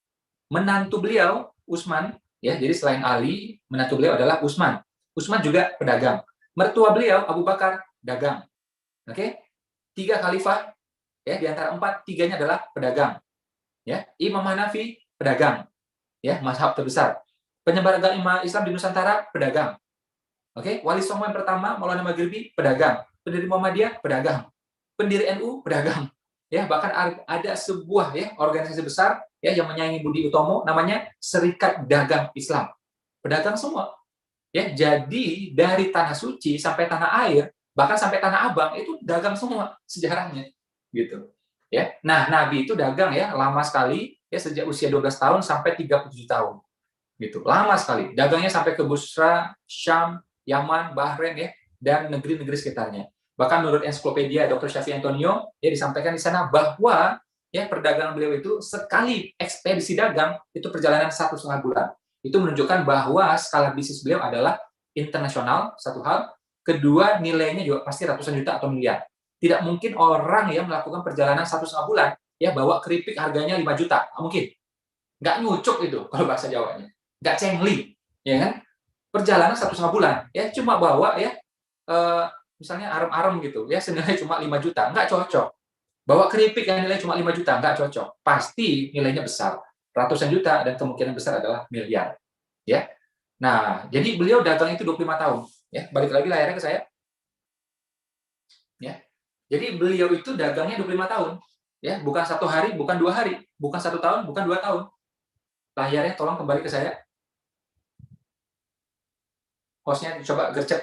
Menantu beliau, Utsman, ya, jadi selain Ali, menantu beliau adalah Utsman. Utsman juga pedagang. Mertua beliau, Abu Bakar, dagang. Oke? 3 khalifah, ya, di antara 4, 3-nya adalah pedagang. Ya, Imam Hanafi, pedagang. Ya, mazhab terbesar. Penyebar agama Islam di Nusantara, pedagang. Oke, Wali Songo yang pertama, Maulana Maghribi, pedagang. Pendiri Muhammadiyah, pedagang. Pendiri NU, pedagang. Ya, bahkan ada sebuah ya organisasi besar ya yang menyaingi Budi Utomo, namanya Serikat Dagang Islam. Pedagang semua. Ya, jadi dari tanah suci sampai tanah air, bahkan sampai tanah abang itu dagang semua sejarahnya, gitu. Ya. Nah, Nabi itu dagang ya lama sekali ya sejak usia 12 tahun sampai 37 tahun. Gitu. Lama sekali. Dagangnya sampai ke Busra, Syam, Yaman, Bahrain ya dan negeri-negeri sekitarnya. Bahkan menurut ensiklopedia Dr. Syafi Antonio ya disampaikan di sana bahwa ya perdagangan beliau itu sekali ekspedisi dagang itu perjalanan 1,5 bulan. Itu menunjukkan bahwa skala bisnis beliau adalah internasional, satu hal. Kedua, nilainya juga pasti ratusan juta atau miliar. Tidak mungkin orang yang melakukan perjalanan 1,5 bulan ya bawa keripik harganya 5 juta. Nggak mungkin. Nggak nyucuk itu kalau bahasa Jawanya. Nggak cengli, ya kan? Perjalanan 1,5 bulan, ya cuma bawa ya, misalnya arem-arem gitu, ya senilai cuma 5 juta, nggak cocok. Bawa keripik yang nilai cuma 5 juta, nggak cocok. Pasti nilainya besar, ratusan juta, dan kemungkinan besar adalah miliar. Ya. Nah, jadi beliau dagang itu 25 tahun. Ya, balik lagi layarnya ke saya. Ya. Jadi beliau itu dagangnya 25 tahun. Ya, bukan 1 hari, bukan 2 hari, bukan 1 tahun, bukan 2 tahun. Layarnya tolong kembali ke saya. Hostnya coba gercep.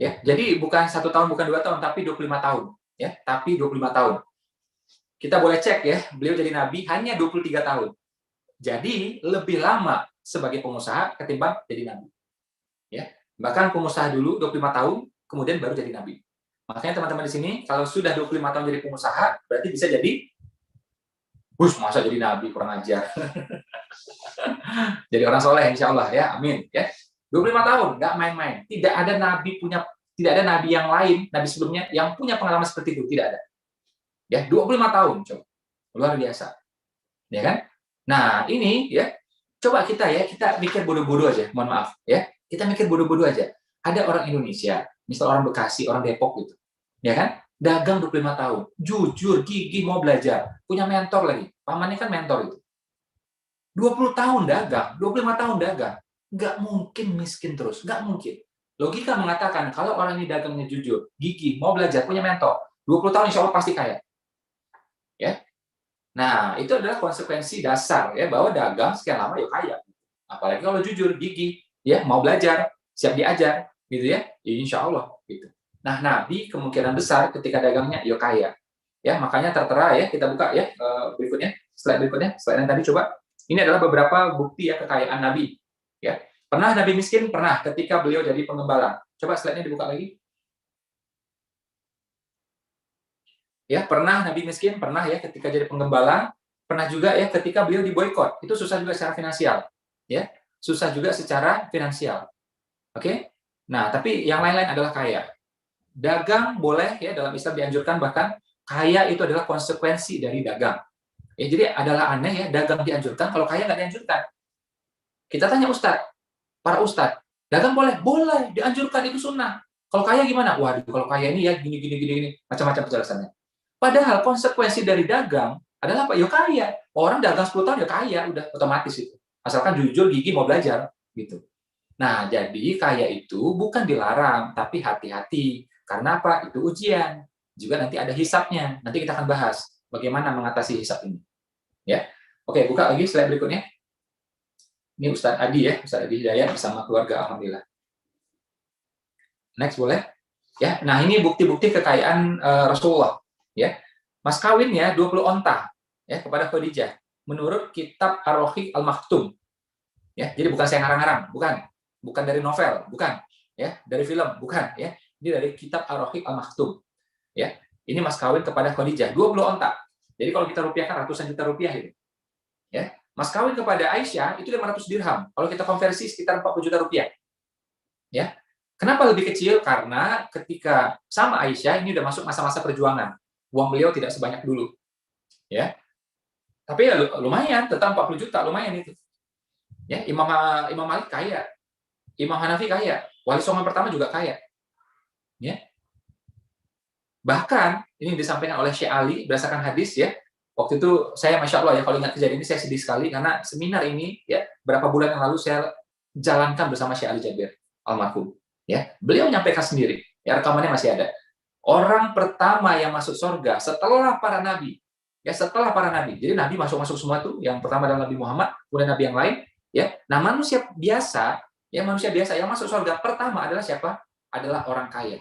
Ya, jadi bukan 1 tahun, bukan 2 tahun, tapi 25 tahun. Ya, tapi 25 tahun. Kita boleh cek ya, beliau jadi nabi hanya 23 tahun. Jadi lebih lama sebagai pengusaha ketimbang jadi nabi. Ya, bahkan pengusaha dulu 25 tahun, kemudian baru jadi nabi. Makanya teman-teman di sini kalau sudah 25 tahun jadi pengusaha, berarti bisa jadi masa jadi nabi, kurang ajar. Jadi orang soleh insya Allah ya, amin ya. 25 tahun, nggak main-main. Tidak ada nabi yang lain, nabi sebelumnya yang punya pengalaman seperti itu, tidak ada. Ya, 25 tahun coba. Luar biasa. Ya kan? Nah, ini ya, coba kita mikir bodoh-bodoh aja, mohon maaf ya. Kita mikir bodoh-bodoh aja. Ada orang Indonesia, misal orang Bekasi, orang Depok gitu. Ya kan? Dagang 25 tahun, jujur, gigih, mau belajar, punya mentor lagi. Pamannya kan mentor itu. 20 tahun dagang, 25 tahun dagang, nggak mungkin miskin terus, nggak mungkin. Logika mengatakan kalau orang ini dagangnya jujur, gigih, mau belajar, punya mentor, 20 tahun insya Allah pasti kaya. Ya. Nah, itu adalah konsekuensi dasar ya bahwa dagang sekian lama ya kaya. Apalagi kalau jujur, gigih, ya mau belajar, siap diajar, gitu ya, insya Allah gitu. Nah, Nabi kemungkinan besar ketika dagangnya ya kaya. Ya, makanya tertera ya, kita buka ya berikutnya, slide yang tadi coba. Ini adalah beberapa bukti ya kekayaan Nabi. Ya, pernah Nabi miskin? Pernah ketika beliau jadi pengembala. Coba slide-nya dibuka lagi. Ya, pernah Nabi miskin? Pernah ya ketika jadi pengembala. Pernah juga ya ketika beliau diboikot. Itu susah juga secara finansial. Ya, susah juga secara finansial. Oke? Nah, tapi yang lain-lain adalah kaya. Dagang boleh ya dalam Islam dianjurkan, bahkan kaya itu adalah konsekuensi dari dagang. Ya, jadi adalah aneh ya, dagang dianjurkan, kalau kaya nggak dianjurkan. Kita tanya para ustadz, dagang boleh? Boleh, dianjurkan, itu sunnah. Kalau kaya gimana? Waduh, kalau kaya ini ya gini, macam-macam penjelasannya. Padahal konsekuensi dari dagang adalah apa? Ya kaya. Orang dagang 10 tahun ya kaya, udah otomatis itu. Asalkan jujur, gigih, mau belajar. Gitu. Nah, jadi kaya itu bukan dilarang, tapi hati-hati. Karena apa? Itu ujian. Juga nanti ada hisapnya. Nanti kita akan bahas bagaimana mengatasi hisap ini. Ya, oke, buka lagi slide berikutnya. Ini Ustadz Adi ya, Ustadz Adi Hidayat bersama keluarga, alhamdulillah. Next boleh? Ya, nah ini bukti-bukti kekayaan Rasulullah. Ya, mas kawinnya 20 onta ya kepada Khadijah. Menurut kitab Ar-Rahiq Al-Maktum. Ya, jadi bukan saya ngarang-ngarang, bukan dari novel, bukan. Ya, dari film, bukan. Ya, ini dari kitab Ar-Rahiq Al-Maktum. Ya, ini mas kawin kepada Khadijah 20 onta. Jadi kalau kita rupiahkan ratusan juta rupiah itu. Ya, mas kawin kepada Aisyah itu 500 dirham. Kalau kita konversi sekitar 40 juta rupiah. Ya. Kenapa lebih kecil? Karena ketika sama Aisyah ini udah masuk masa-masa perjuangan. Uang beliau tidak sebanyak dulu. Ya. Tapi ya lumayan, tetap 40 juta, lumayan itu. Ya, Imam Malik kaya. Imam Hanafi kaya. Wali Songo pertama juga kaya. Ya. Bahkan ini disampaikan oleh Syekh Ali berdasarkan hadis ya. Waktu itu saya masya Allah ya kalau ingat kejadian ini saya sedih sekali karena seminar ini ya berapa bulan yang lalu saya jalankan bersama Syekh Ali Jabir almarhum. Ya, beliau menyampaikan sendiri. Ya, rekamannya masih ada. Orang pertama yang masuk surga setelah para nabi. Ya, setelah para nabi. Jadi nabi masuk semua tuh. Yang pertama adalah Nabi Muhammad, kemudian nabi yang lain. Ya, nah manusia biasa yang masuk surga pertama adalah siapa? Adalah orang kaya.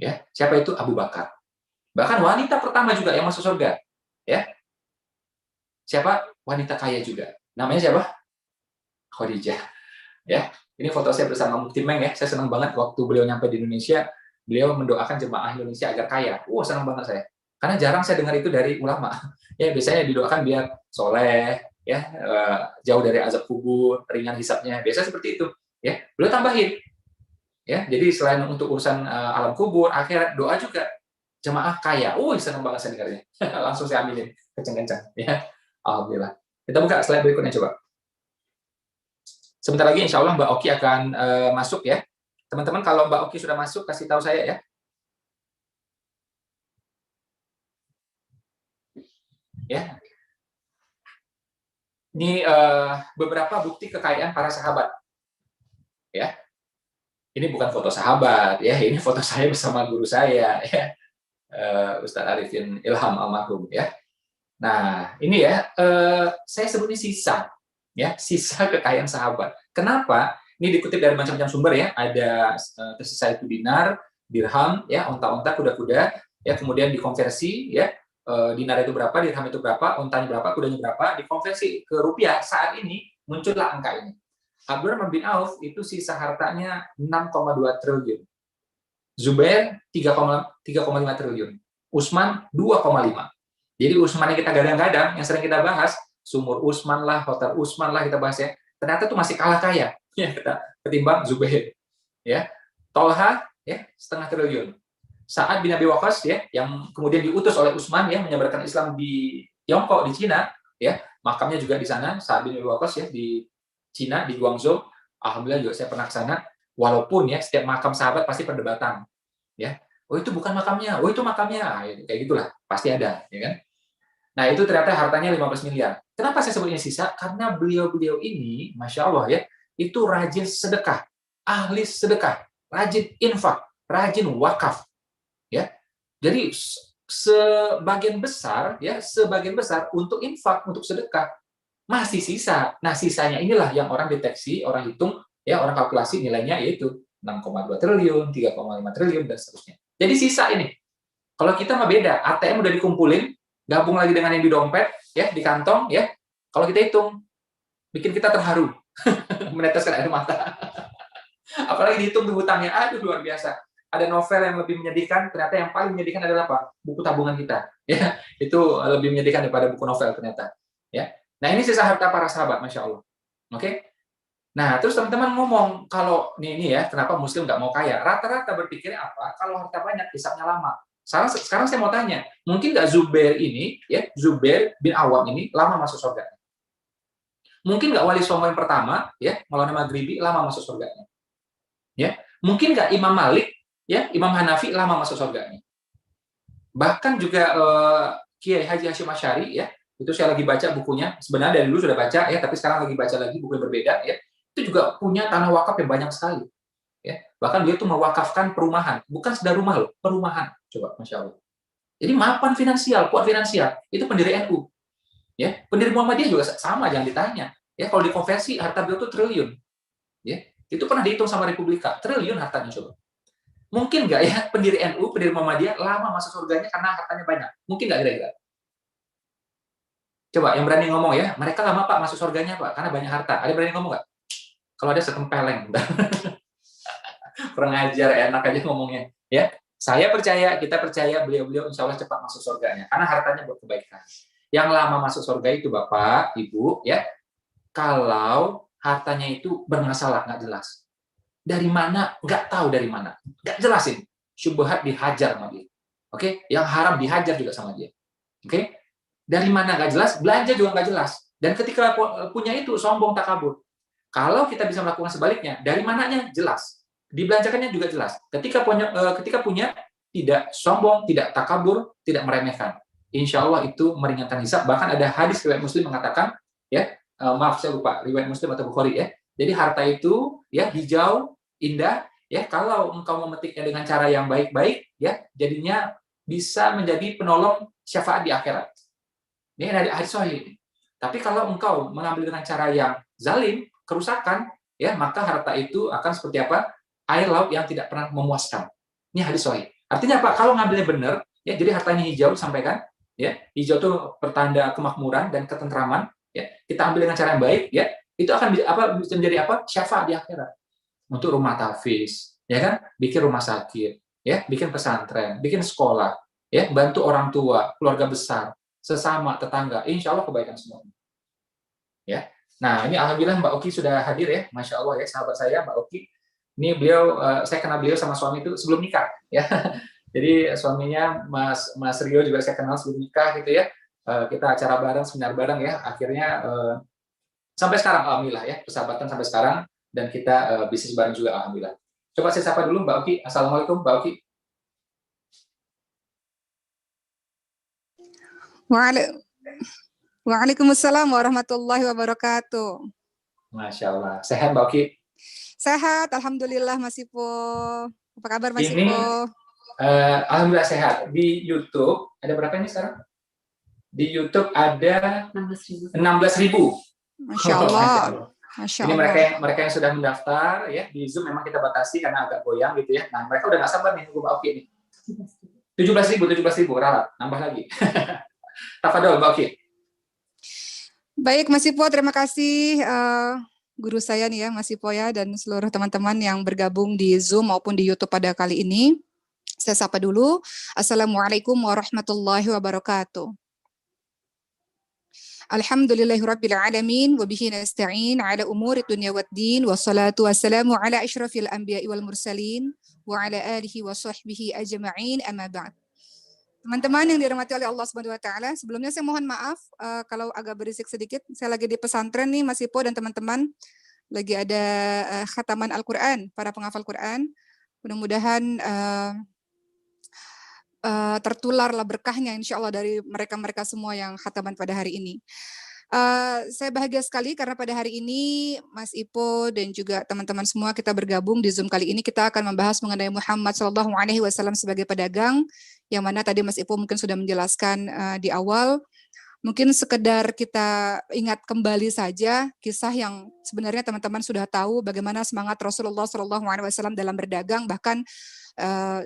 Ya, siapa itu? Abu Bakar. Bahkan wanita pertama juga yang masuk surga. Ya. Siapa? Wanita kaya juga. Namanya siapa? Khadijah. Ya. Ini foto saya bersama Mufti Meng ya. Saya senang banget waktu beliau nyampe di Indonesia, beliau mendoakan jemaah Indonesia agar kaya. Senang banget saya. Karena jarang saya dengar itu dari ulama. Ya, biasanya didoakan biar soleh, ya, jauh dari azab kubur, ringan hisapnya. Biasa seperti itu. Ya, beliau tambahin. Ya, jadi selain untuk urusan alam kubur, akhirat, doa juga jemaah kaya. Senang banget saya dengarnya. Langsung saya aminin kencang-kencang. Ya, alhamdulillah. Kita buka slide berikutnya coba. Sebentar lagi insya Allah Mbak Oki akan masuk ya. Teman-teman kalau Mbak Oki sudah masuk, kasih tahu saya ya. Ya. Ini beberapa bukti kekayaan para sahabat. Ya. Ini bukan foto sahabat ya, ini foto saya bersama guru saya ya. Ustadz Arifin Ilham almarhum ya. Nah, ini ya saya sebutnya sisa ya, sisa kekayaan sahabat. Kenapa? Ini dikutip dari macam-macam sumber ya. Ada tersisa itu dinar, dirham ya, onta-onta, kuda-kuda ya, kemudian dikonversi ya. Dinar itu berapa, dirham itu berapa, ontanya berapa, kudanya berapa, dikonversi ke rupiah. Saat ini muncullah angka ini. Abdurrahman bin Auf itu sisa hartanya 6,2 triliun. Zubair 3,5 triliun. Utsman 2,5. Jadi Utsman yang kita gadang-gadang, yang sering kita bahas, sumur Utsman lah, hotel Utsman lah kita bahas ya. Ternyata itu masih kalah kaya ya kita ketimbang Zubair. Ya. Tolha ya 0,5 triliun. Sa'ad bin Abi Waqqas ya, yang kemudian diutus oleh Utsman ya menyebarkan Islam di Tiongkok, di Cina ya. Makamnya juga di sana, Sa'ad bin Abi Waqqas ya di Cina, di Guangzhou. Alhamdulillah juga saya pernah ke sana. Walaupun ya setiap makam sahabat pasti perdebatan. Ya. Itu bukan makamnya. Itu makamnya. Kayak gitulah. Pasti ada, ya kan? Nah, itu ternyata hartanya 15 miliar. Kenapa saya sebutnya sisa? Karena beliau-beliau ini, Masya Allah ya, itu rajin sedekah, ahli sedekah, rajin infak, rajin wakaf. Ya. Jadi sebagian besar untuk infak, untuk sedekah masih sisa. Nah, sisanya inilah yang orang deteksi, orang hitung, ya, orang kalkulasi nilainya yaitu 6,2 triliun, 3,5 triliun, dan seterusnya. Jadi sisa ini. Kalau kita mah beda, ATM udah dikumpulin, gabung lagi dengan yang di dompet, ya, di kantong, ya. Kalau kita hitung, bikin kita terharu, meneteskan air mata. Apalagi dihitung di hutangnya, aduh luar biasa. Ada novel yang lebih menyedihkan, ternyata yang paling menyedihkan adalah apa? Buku tabungan kita. Ya, itu lebih menyedihkan daripada buku novel ternyata. Ya. Nah, ini sisa harta para sahabat, Masya Allah. Oke? Nah, terus teman-teman ngomong, kalau ini ya, kenapa Muslim nggak mau kaya? Rata-rata berpikirnya apa? Kalau harta banyak, hisapnya lama. Sekarang saya mau tanya, mungkin nggak Zubair ini, ya, Zubair bin Awam ini, lama masuk surga? Mungkin nggak Wali Songo yang pertama, ya, Maulana Maghribi, lama masuk surganya? Ya, mungkin nggak Imam Malik, ya, Imam Hanafi, lama masuk surganya? Bahkan juga Kiai Haji Hashim Asy'ari, ya, itu saya lagi baca bukunya, sebenarnya dari dulu sudah baca ya, tapi sekarang lagi baca lagi buku yang berbeda ya. Itu juga punya tanah wakaf yang banyak sekali. Ya. Bahkan dia itu mewakafkan perumahan, bukan sekedar rumah loh, perumahan. Coba, Masya Allah. Jadi mapan finansial, kuat finansial, itu pendiri NU. Ya, pendiri Muhammadiyah juga sama, jangan ditanya. Ya, kalau dikonversi harta beliau itu triliun. Ya, itu pernah dihitung sama Republika, triliun hartanya coba. Mungkin nggak ya pendiri NU, pendiri Muhammadiyah lama masuk surganya karena hartanya banyak? Mungkin nggak kira-kira? Coba yang berani ngomong ya, mereka lama Pak masuk surganya Pak, karena banyak harta. Ada berani ngomong nggak? Kalau ada setempeleng. Kurang ajar, enak aja ngomongnya. Ya, saya percaya, kita percaya beliau-beliau insya Allah cepat masuk surganya, karena hartanya buat kebaikan. Yang lama masuk surga itu Bapak, Ibu, ya, kalau hartanya itu bermasalah, nggak jelas. Dari mana? Nggak tahu dari mana. Nggak jelasin. Syubhat dihajar sama dia. Oke? Yang haram dihajar juga sama dia. Oke? Dari mana nggak jelas, belanja juga nggak jelas. Dan ketika punya itu, sombong takabur. Kalau kita bisa melakukan sebaliknya, dari mananya jelas. Dibelanjakannya juga jelas. Ketika punya tidak sombong, tidak takabur, tidak meremehkan. Insya Allah itu meringankan hisab. Bahkan ada hadis riwayat Muslim mengatakan, ya, maaf saya lupa, riwayat Muslim atau Bukhari ya. Jadi harta itu ya hijau, indah, ya kalau engkau memetiknya dengan cara yang baik-baik, ya jadinya bisa menjadi penolong syafaat di akhirat. Ini ada hadis sahih. Tapi kalau engkau mengambil dengan cara yang zalim, kerusakan, ya maka harta itu akan seperti apa? Air laut yang tidak pernah memuaskan. Ini hadis sahih. Artinya apa? Kalau ngambilnya benar, ya, jadi hartanya hijau sampaikan, ya, hijau itu pertanda kemakmuran dan ketentraman, ya, kita ambil dengan cara yang baik, ya, itu akan bisa menjadi apa? Syafaat di akhirat untuk rumah tahfiz, ya kan? Bikin rumah sakit, ya, bikin pesantren, bikin sekolah, ya, bantu orang tua, keluarga besar, sesama tetangga, insya Allah kebaikan semua. Ya, nah ini alhamdulillah Mbak Oki sudah hadir ya, masya Allah ya sahabat saya Mbak Oki. Ini beliau, saya kenal beliau sama suami itu sebelum nikah, ya. Jadi suaminya Mas Rio juga saya kenal sebelum nikah gitu ya. Kita acara bareng, seminar bareng ya. Akhirnya sampai sekarang alhamdulillah ya, persahabatan sampai sekarang dan kita bisnis bareng juga alhamdulillah. Coba saya sapa dulu Mbak Oki. Assalamualaikum Mbak Oki. Waalaikumsalam warahmatullahi wabarakatuh. Masya Allah. Sehat Mbak Oki? Sehat, alhamdulillah Mas Ipo. Apa kabar Mas Ini, Ipo? alhamdulillah sehat. Di YouTube ada berapa ini sekarang? Di YouTube ada 16.000. Masya Allah. Masya Ini Allah. mereka yang sudah mendaftar ya di Zoom memang kita batasi karena agak goyang gitu ya. Nah mereka udah nggak sabar nih nunggu Mbak Oki nih. 17.000 ralat, nambah lagi. Tafadhol Mbak Oki. Baik Mas Ipo, terima kasih guru saya nih ya Mas Ipo ya dan seluruh teman-teman yang bergabung di Zoom maupun di YouTube pada kali ini. Saya sapa dulu. Assalamualaikum warahmatullahi wabarakatuh. Alhamdulillahirabbil alamin wa bihi nasta'in ala umuri dunya waddin wassalatu wassalamu ala asyrafil anbiya'i wal mursalin wa ala alihi wa sahbihi ajma'in amma ba'd. Teman-teman yang dirahmati oleh Allah Subhanahu wa taala, sebelumnya saya mohon maaf kalau agak berisik sedikit. Saya lagi di pesantren nih Mas Ipo dan teman-teman. Lagi ada khataman Al-Qur'an, para penghafal Quran. Mudah-mudahan tertularlah berkahnya insya Allah dari mereka-mereka semua yang khataman pada hari ini. Saya bahagia sekali karena pada hari ini Mas Ipo dan juga teman-teman semua kita bergabung di Zoom kali ini. Kita akan membahas mengenai Muhammad SAW sebagai pedagang, yang mana tadi Mas Ipo mungkin sudah menjelaskan di awal. Mungkin sekedar kita ingat kembali saja kisah yang sebenarnya teman-teman sudah tahu bagaimana semangat Rasulullah SAW dalam berdagang, bahkan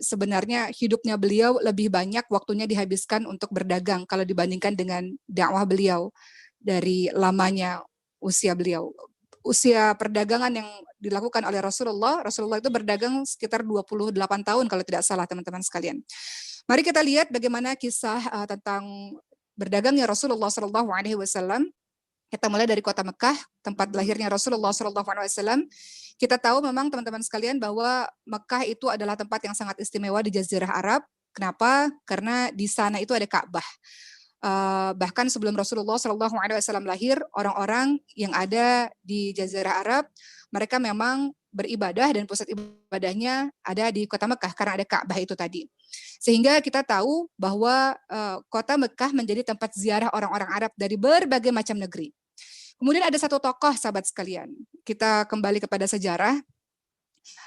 sebenarnya hidupnya beliau lebih banyak waktunya dihabiskan untuk berdagang kalau dibandingkan dengan dakwah beliau dari lamanya usia beliau. Usia perdagangan yang dilakukan oleh Rasulullah itu berdagang sekitar 28 tahun kalau tidak salah teman-teman sekalian. Mari kita lihat bagaimana kisah tentang berdagangnya Rasulullah SAW. Kita mulai dari kota Mekah, tempat lahirnya Rasulullah SAW. Kita tahu memang teman-teman sekalian bahwa Mekah itu adalah tempat yang sangat istimewa di Jazirah Arab. Kenapa? Karena di sana itu ada Ka'bah. Bahkan sebelum Rasulullah SAW lahir, orang-orang yang ada di Jazirah Arab, mereka memang beribadah dan pusat ibadahnya ada di kota Mekah karena ada Ka'bah itu tadi. Sehingga kita tahu bahwa kota Mekah menjadi tempat ziarah orang-orang Arab dari berbagai macam negeri. Kemudian ada satu tokoh sahabat sekalian. Kita kembali kepada sejarah.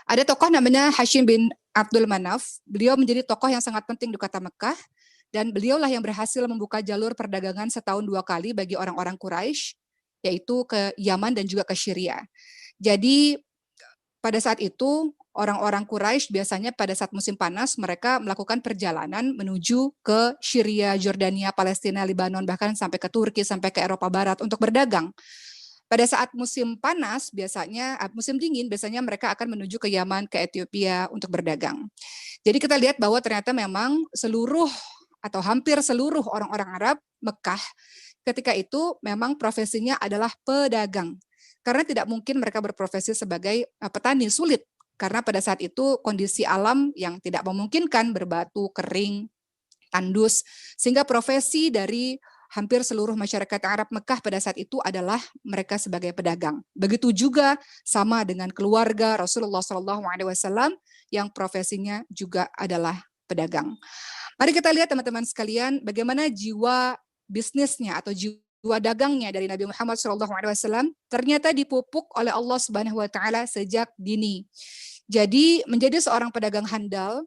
Ada tokoh namanya Hashim bin Abdul Manaf. Beliau menjadi tokoh yang sangat penting di kota Mekah. Dan beliaulah yang berhasil membuka jalur perdagangan setahun 2 kali bagi orang-orang Quraisy, yaitu ke Yaman dan juga ke Syria. Jadi pada saat itu orang-orang Quraisy biasanya pada saat musim panas mereka melakukan perjalanan menuju ke Syria, Jordania, Palestina, Lebanon, bahkan sampai ke Turki, sampai ke Eropa Barat untuk berdagang. Pada saat musim panas biasanya, musim dingin biasanya mereka akan menuju ke Yaman, ke Ethiopia untuk berdagang. Jadi kita lihat bahwa ternyata memang seluruh atau hampir seluruh orang-orang Arab Mekah ketika itu memang profesinya adalah pedagang. Karena tidak mungkin mereka berprofesi sebagai petani, sulit. Karena pada saat itu kondisi alam yang tidak memungkinkan, berbatu, kering, tandus. Sehingga profesi dari hampir seluruh masyarakat Arab Mekah pada saat itu adalah mereka sebagai pedagang. Begitu juga sama dengan keluarga Rasulullah SAW yang profesinya juga adalah pedagang. Mari kita lihat teman-teman sekalian bagaimana jiwa bisnisnya atau jiwa dagangnya dari Nabi Muhammad SAW ternyata dipupuk oleh Allah Subhanahu Wa Taala sejak dini. Jadi menjadi seorang pedagang handal,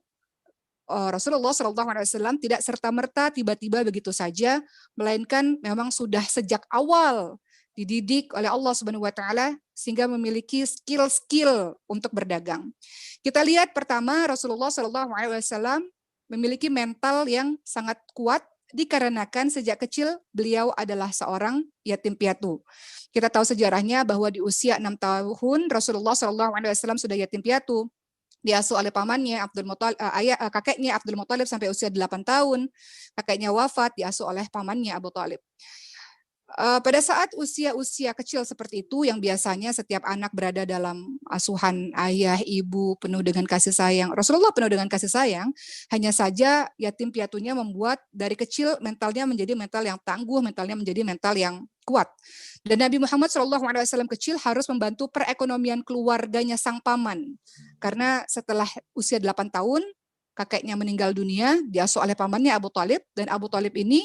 Rasulullah SAW tidak serta-merta tiba-tiba begitu saja, melainkan memang sudah sejak awal dididik oleh Allah Subhanahu Wa Taala sehingga memiliki skill-skill untuk berdagang. Kita lihat pertama Rasulullah SAW memiliki mental yang sangat kuat dikarenakan sejak kecil beliau adalah seorang yatim piatu. Kita tahu sejarahnya bahwa di usia 6 tahun Rasulullah SAW sudah yatim piatu. Diasuh oleh pamannya kakeknya Abdul Muthalib sampai usia 8 tahun. Kakeknya wafat, diasuh oleh pamannya Abu Thalib. Pada saat usia-usia kecil seperti itu yang biasanya setiap anak berada dalam asuhan ayah, ibu penuh dengan kasih sayang. Rasulullah penuh dengan kasih sayang, hanya saja yatim piatunya membuat dari kecil mentalnya menjadi mental yang tangguh, mentalnya menjadi mental yang kuat. Dan Nabi Muhammad SAW kecil harus membantu perekonomian keluarganya sang paman. Karena setelah usia 8 tahun, kakeknya meninggal dunia, diasuh oleh pamannya Abu Thalib, dan Abu Thalib ini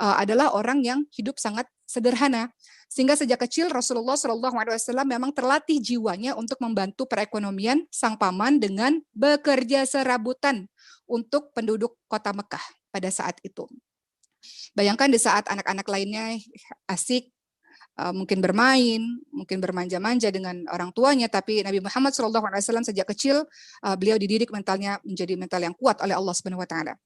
adalah orang yang hidup sangat sederhana. Sehingga sejak kecil Rasulullah SAW memang terlatih jiwanya untuk membantu perekonomian sang paman dengan bekerja serabutan untuk penduduk kota Mekah pada saat itu. Bayangkan di saat anak-anak lainnya asik, mungkin bermain, mungkin bermanja-manja dengan orang tuanya, tapi Nabi Muhammad SAW sejak kecil beliau dididik mentalnya menjadi mental yang kuat oleh Allah Subhanahu Wa Taala.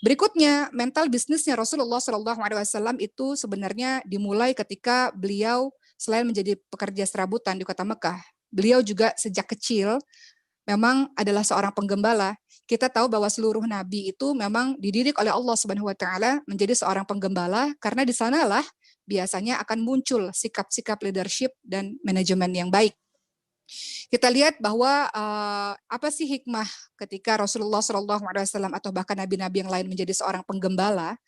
Berikutnya, mental bisnisnya Rasulullah SAW itu sebenarnya dimulai ketika beliau selain menjadi pekerja serabutan di kota Mekah, beliau juga sejak kecil memang adalah seorang penggembala. Kita tahu bahwa seluruh nabi itu memang dididik oleh Allah Subhanahu Wa Taala menjadi seorang penggembala, karena di sanalah biasanya akan muncul sikap-sikap leadership dan manajemen yang baik. Kita lihat bahwa apa sih hikmah ketika Rasulullah SAW atau bahkan nabi-nabi yang lain menjadi seorang penggembala?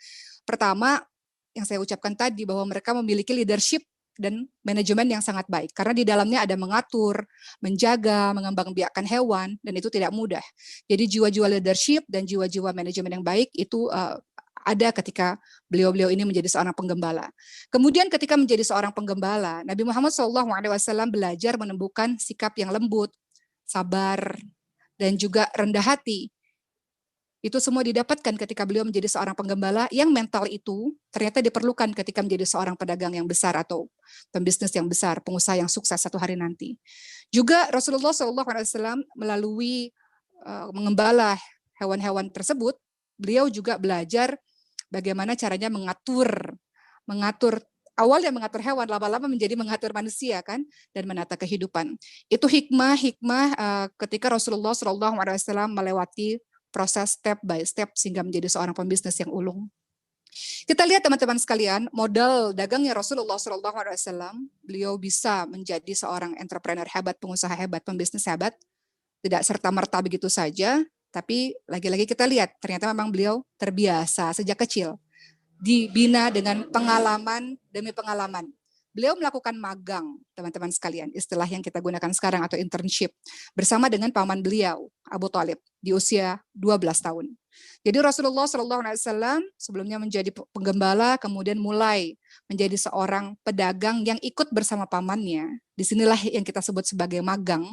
Pertama, yang saya ucapkan tadi bahwa mereka memiliki leadership dan manajemen yang sangat baik. Karena di dalamnya ada mengatur, menjaga, mengembangbiakkan hewan, dan itu tidak mudah. Jadi jiwa-jiwa leadership dan jiwa-jiwa manajemen yang baik itu ada ketika beliau-beliau ini menjadi seorang penggembala. Kemudian ketika menjadi seorang penggembala, Nabi Muhammad SAW belajar menemukan sikap yang lembut, sabar, dan juga rendah hati. Itu semua didapatkan ketika beliau menjadi seorang penggembala yang mental itu ternyata diperlukan ketika menjadi seorang pedagang yang besar atau pembisnis yang besar, pengusaha yang sukses satu hari nanti. Juga Rasulullah SAW melalui mengembala hewan-hewan tersebut, beliau juga belajar bagaimana caranya mengatur awalnya mengatur hewan, lama-lama menjadi mengatur manusia kan, dan menata kehidupan. Itu hikmah ketika Rasulullah SAW melewati proses step by step sehingga menjadi seorang pembisnis yang ulung. Kita lihat teman-teman sekalian, modal dagangnya Rasulullah SAW, beliau bisa menjadi seorang entrepreneur hebat, pengusaha hebat, pembisnis hebat, tidak serta-merta begitu saja, tapi lagi-lagi kita lihat ternyata memang beliau terbiasa sejak kecil, dibina dengan pengalaman demi pengalaman. Beliau melakukan magang, teman-teman sekalian, istilah yang kita gunakan sekarang atau internship, bersama dengan paman beliau, Abu Thalib, di usia 12 tahun. Jadi Rasulullah SAW sebelumnya menjadi penggembala, kemudian mulai menjadi seorang pedagang yang ikut bersama pamannya. Disinilah yang kita sebut sebagai magang,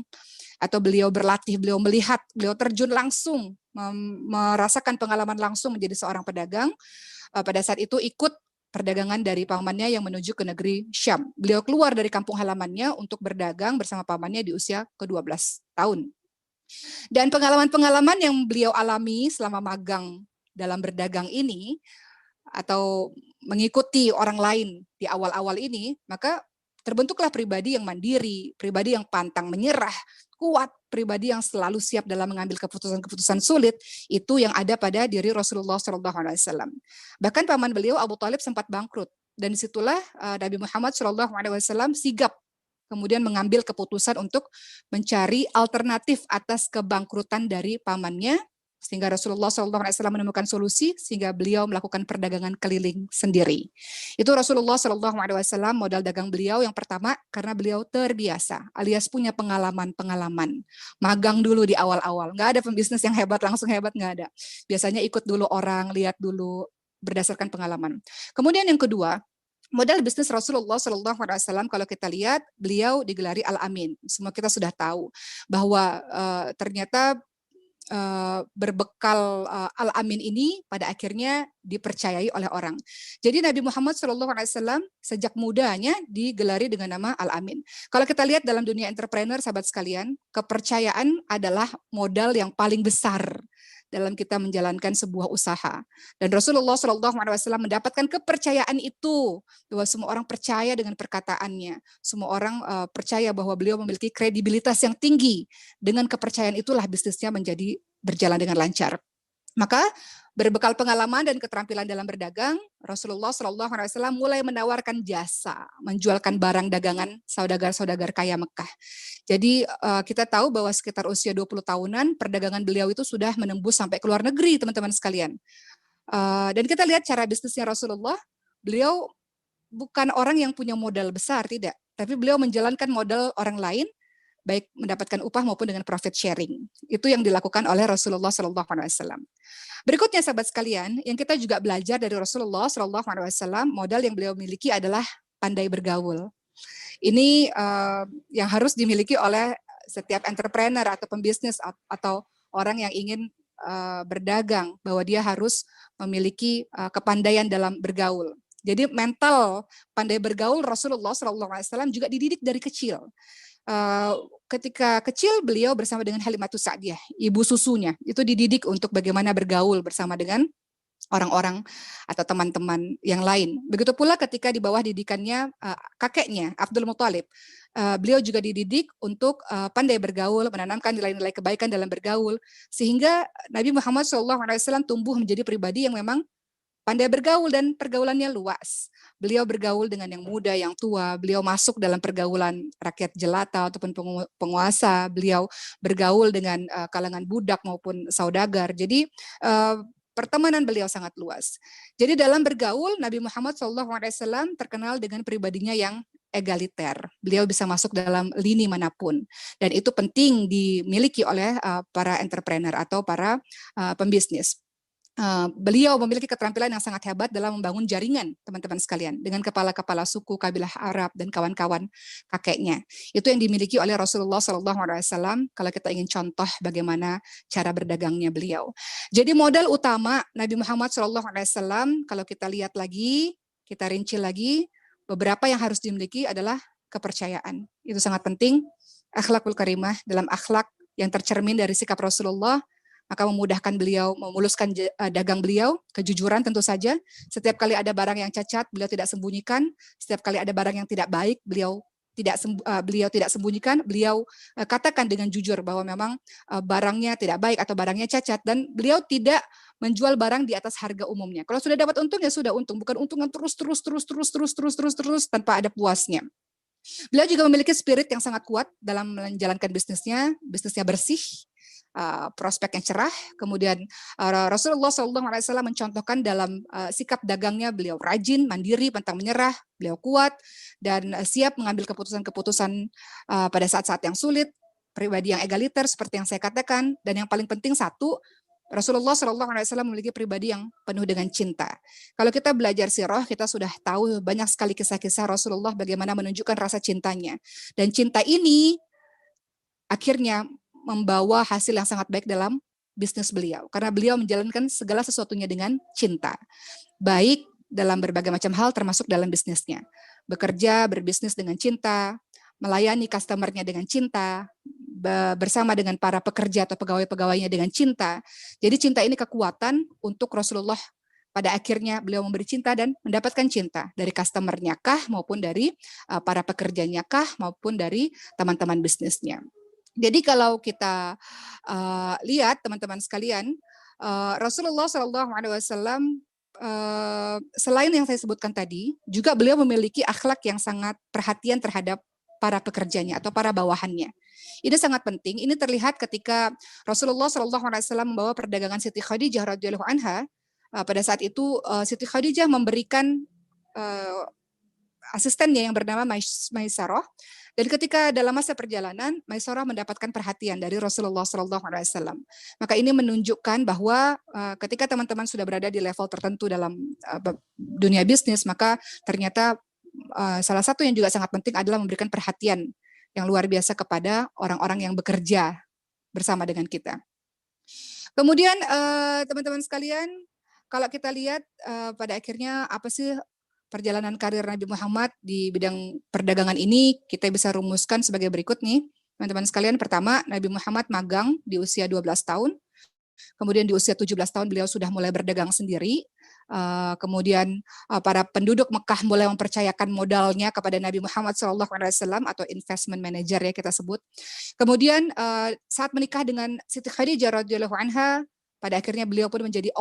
atau beliau berlatih, beliau melihat, beliau terjun langsung, merasakan pengalaman langsung menjadi seorang pedagang. Pada saat itu ikut perdagangan dari pamannya yang menuju ke negeri Syam. Beliau keluar dari kampung halamannya untuk berdagang bersama pamannya di usia ke-12 tahun. Dan pengalaman-pengalaman yang beliau alami selama magang dalam berdagang ini, atau mengikuti orang lain di awal-awal ini, maka terbentuklah pribadi yang mandiri, pribadi yang pantang menyerah, kuat, pribadi yang selalu siap dalam mengambil keputusan-keputusan sulit, itu yang ada pada diri Rasulullah SAW. Bahkan paman beliau Abu Thalib sempat bangkrut, dan disitulah Nabi Muhammad SAW sigap kemudian mengambil keputusan untuk mencari alternatif atas kebangkrutan dari pamannya, sehingga Rasulullah SAW menemukan solusi sehingga beliau melakukan perdagangan keliling sendiri. Itu Rasulullah SAW, modal dagang beliau yang pertama karena beliau terbiasa, alias punya pengalaman-pengalaman. Magang dulu di awal-awal, nggak ada pembisnis yang hebat, langsung hebat, nggak ada. Biasanya ikut dulu orang, lihat dulu berdasarkan pengalaman. Kemudian yang kedua, modal bisnis Rasulullah SAW, kalau kita lihat, beliau digelari Al-Amin. Semua kita sudah tahu bahwa ternyata berbekal Al-Amin ini pada akhirnya dipercayai oleh orang. Jadi Nabi Muhammad SAW sejak mudanya digelari dengan nama Al-Amin. Kalau kita lihat dalam dunia entrepreneur, sahabat sekalian, kepercayaan adalah modal yang paling besar dalam kita menjalankan sebuah usaha. Dan Rasulullah SAW mendapatkan kepercayaan itu, bahwa semua orang percaya dengan perkataannya, semua orang percaya bahwa beliau memiliki kredibilitas yang tinggi. Dengan kepercayaan itulah bisnisnya menjadi berjalan dengan lancar. Maka berbekal pengalaman dan keterampilan dalam berdagang, Rasulullah SAW mulai menawarkan jasa, menjualkan barang dagangan saudagar-saudagar kaya Mekah. Jadi kita tahu bahwa sekitar usia 20 tahunan perdagangan beliau itu sudah menembus sampai ke luar negeri, teman-teman sekalian. Dan kita lihat cara bisnisnya Rasulullah, beliau bukan orang yang punya modal besar, tidak. Tapi beliau menjalankan modal orang lain, baik mendapatkan upah maupun dengan profit sharing. Itu yang dilakukan oleh Rasulullah SAW. Berikutnya sahabat sekalian, yang kita juga belajar dari Rasulullah SAW, modal yang beliau miliki adalah pandai bergaul. Ini yang harus dimiliki oleh setiap entrepreneur atau pembisnis atau orang yang ingin berdagang, bahwa dia harus memiliki kepandaian dalam bergaul. Jadi mental pandai bergaul Rasulullah SAW juga dididik dari kecil. Ketika kecil beliau bersama dengan Halimatus Sa'diyah, ibu susunya, itu dididik untuk bagaimana bergaul bersama dengan orang-orang atau teman-teman yang lain. Begitu pula ketika di bawah didikannya kakeknya Abdul Muthalib, beliau juga dididik untuk pandai bergaul, menanamkan nilai-nilai kebaikan dalam bergaul, sehingga Nabi Muhammad SAW tumbuh menjadi pribadi yang memang pandai bergaul dan pergaulannya luas. Beliau bergaul dengan yang muda, yang tua. Beliau masuk dalam pergaulan rakyat jelata ataupun penguasa. Beliau bergaul dengan kalangan budak maupun saudagar. Jadi pertemanan beliau sangat luas. Jadi dalam bergaul, Nabi Muhammad SAW terkenal dengan pribadinya yang egaliter. Beliau bisa masuk dalam lini manapun. Dan itu penting dimiliki oleh para entrepreneur atau para pembisnis. Beliau memiliki keterampilan yang sangat hebat dalam membangun jaringan, teman-teman sekalian, dengan kepala-kepala suku, kabilah Arab, dan kawan-kawan kakeknya. Itu yang dimiliki oleh Rasulullah SAW kalau kita ingin contoh bagaimana cara berdagangnya beliau. Jadi modal utama Nabi Muhammad SAW, kalau kita lihat lagi, kita rinci lagi, beberapa yang harus dimiliki adalah kepercayaan. Itu sangat penting. Akhlakul karimah, dalam akhlak yang tercermin dari sikap Rasulullah, maka memudahkan beliau, memuluskan dagang beliau, kejujuran tentu saja. Setiap kali ada barang yang cacat, beliau tidak sembunyikan. Setiap kali ada barang yang tidak baik, beliau tidak sembunyikan. Beliau katakan dengan jujur bahwa memang barangnya tidak baik atau barangnya cacat, dan beliau tidak menjual barang di atas harga umumnya. Kalau sudah dapat untung ya sudah untung, bukan untung yang terus tanpa ada puasnya. Beliau juga memiliki spirit yang sangat kuat dalam menjalankan bisnisnya bersih, prospek yang cerah. Kemudian Rasulullah SAW mencontohkan dalam sikap dagangnya, beliau rajin, mandiri, pantang menyerah, beliau kuat dan siap mengambil keputusan-keputusan pada saat-saat yang sulit, pribadi yang egaliter seperti yang saya katakan, dan yang paling penting satu, Rasulullah SAW memiliki pribadi yang penuh dengan cinta. Kalau kita belajar sirah, kita sudah tahu banyak sekali kisah-kisah Rasulullah bagaimana menunjukkan rasa cintanya. Dan cinta ini akhirnya membawa hasil yang sangat baik dalam bisnis beliau. Karena beliau menjalankan segala sesuatunya dengan cinta. Baik dalam berbagai macam hal termasuk dalam bisnisnya. Bekerja, berbisnis dengan cinta, melayani customer-nya dengan cinta, bersama dengan para pekerja atau pegawai-pegawainya dengan cinta. Jadi cinta ini kekuatan untuk Rasulullah. Pada akhirnya beliau memberi cinta dan mendapatkan cinta dari customer-nya kah, maupun dari para pekerjanya kah, maupun dari teman-teman bisnisnya. Jadi kalau kita lihat teman-teman sekalian, Rasulullah SAW selain yang saya sebutkan tadi, juga beliau memiliki akhlak yang sangat perhatian terhadap para pekerjanya atau para bawahannya. Ini sangat penting. Ini terlihat ketika Rasulullah SAW membawa perdagangan Siti Khadijah radhiyallahu anha. Pada saat itu Siti Khadijah memberikan asistennya yang bernama Maisarah. Dan ketika dalam masa perjalanan, Maisarah mendapatkan perhatian dari Rasulullah SAW. Maka ini menunjukkan bahwa ketika teman-teman sudah berada di level tertentu dalam dunia bisnis, maka ternyata salah satu yang juga sangat penting adalah memberikan perhatian yang luar biasa kepada orang-orang yang bekerja bersama dengan kita. Kemudian teman-teman sekalian, kalau kita lihat pada akhirnya apa sih perjalanan karir Nabi Muhammad di bidang perdagangan ini, kita bisa rumuskan sebagai berikut nih. Teman-teman sekalian, pertama Nabi Muhammad magang di usia 12 tahun. Kemudian di usia 17 tahun beliau sudah mulai berdagang sendiri. Kemudian para penduduk Mekah mulai mempercayakan modalnya kepada Nabi Muhammad SAW atau investment manager ya kita sebut. Kemudian saat menikah dengan Siti Khadijah radhiyallahu anha, pada akhirnya beliau pun menjadi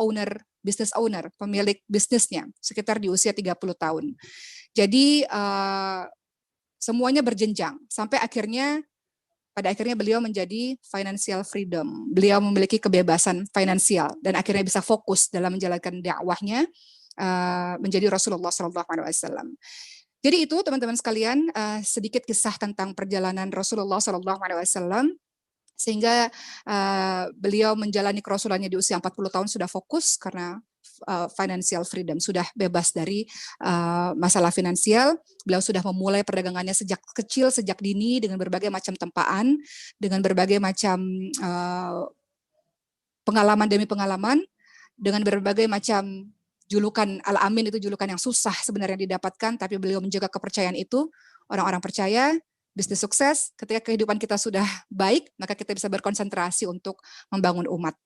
business owner, pemilik bisnisnya sekitar di usia 30 tahun. Jadi semuanya berjenjang sampai pada akhirnya beliau menjadi financial freedom. Beliau memiliki kebebasan finansial dan akhirnya bisa fokus dalam menjalankan dakwahnya menjadi Rasulullah SAW. Jadi itu teman-teman sekalian sedikit kisah tentang perjalanan Rasulullah SAW sehingga beliau menjalani kerasulannya di usia 40 tahun sudah fokus karena financial freedom, sudah bebas dari masalah finansial. Beliau sudah memulai perdagangannya sejak kecil, sejak dini dengan berbagai macam tempaan, dengan berbagai macam pengalaman demi pengalaman, dengan berbagai macam julukan Al-Amin, itu julukan yang susah sebenarnya didapatkan, tapi beliau menjaga kepercayaan itu. Orang-orang percaya, bisnis sukses, ketika kehidupan kita sudah baik, maka kita bisa berkonsentrasi untuk membangun umat.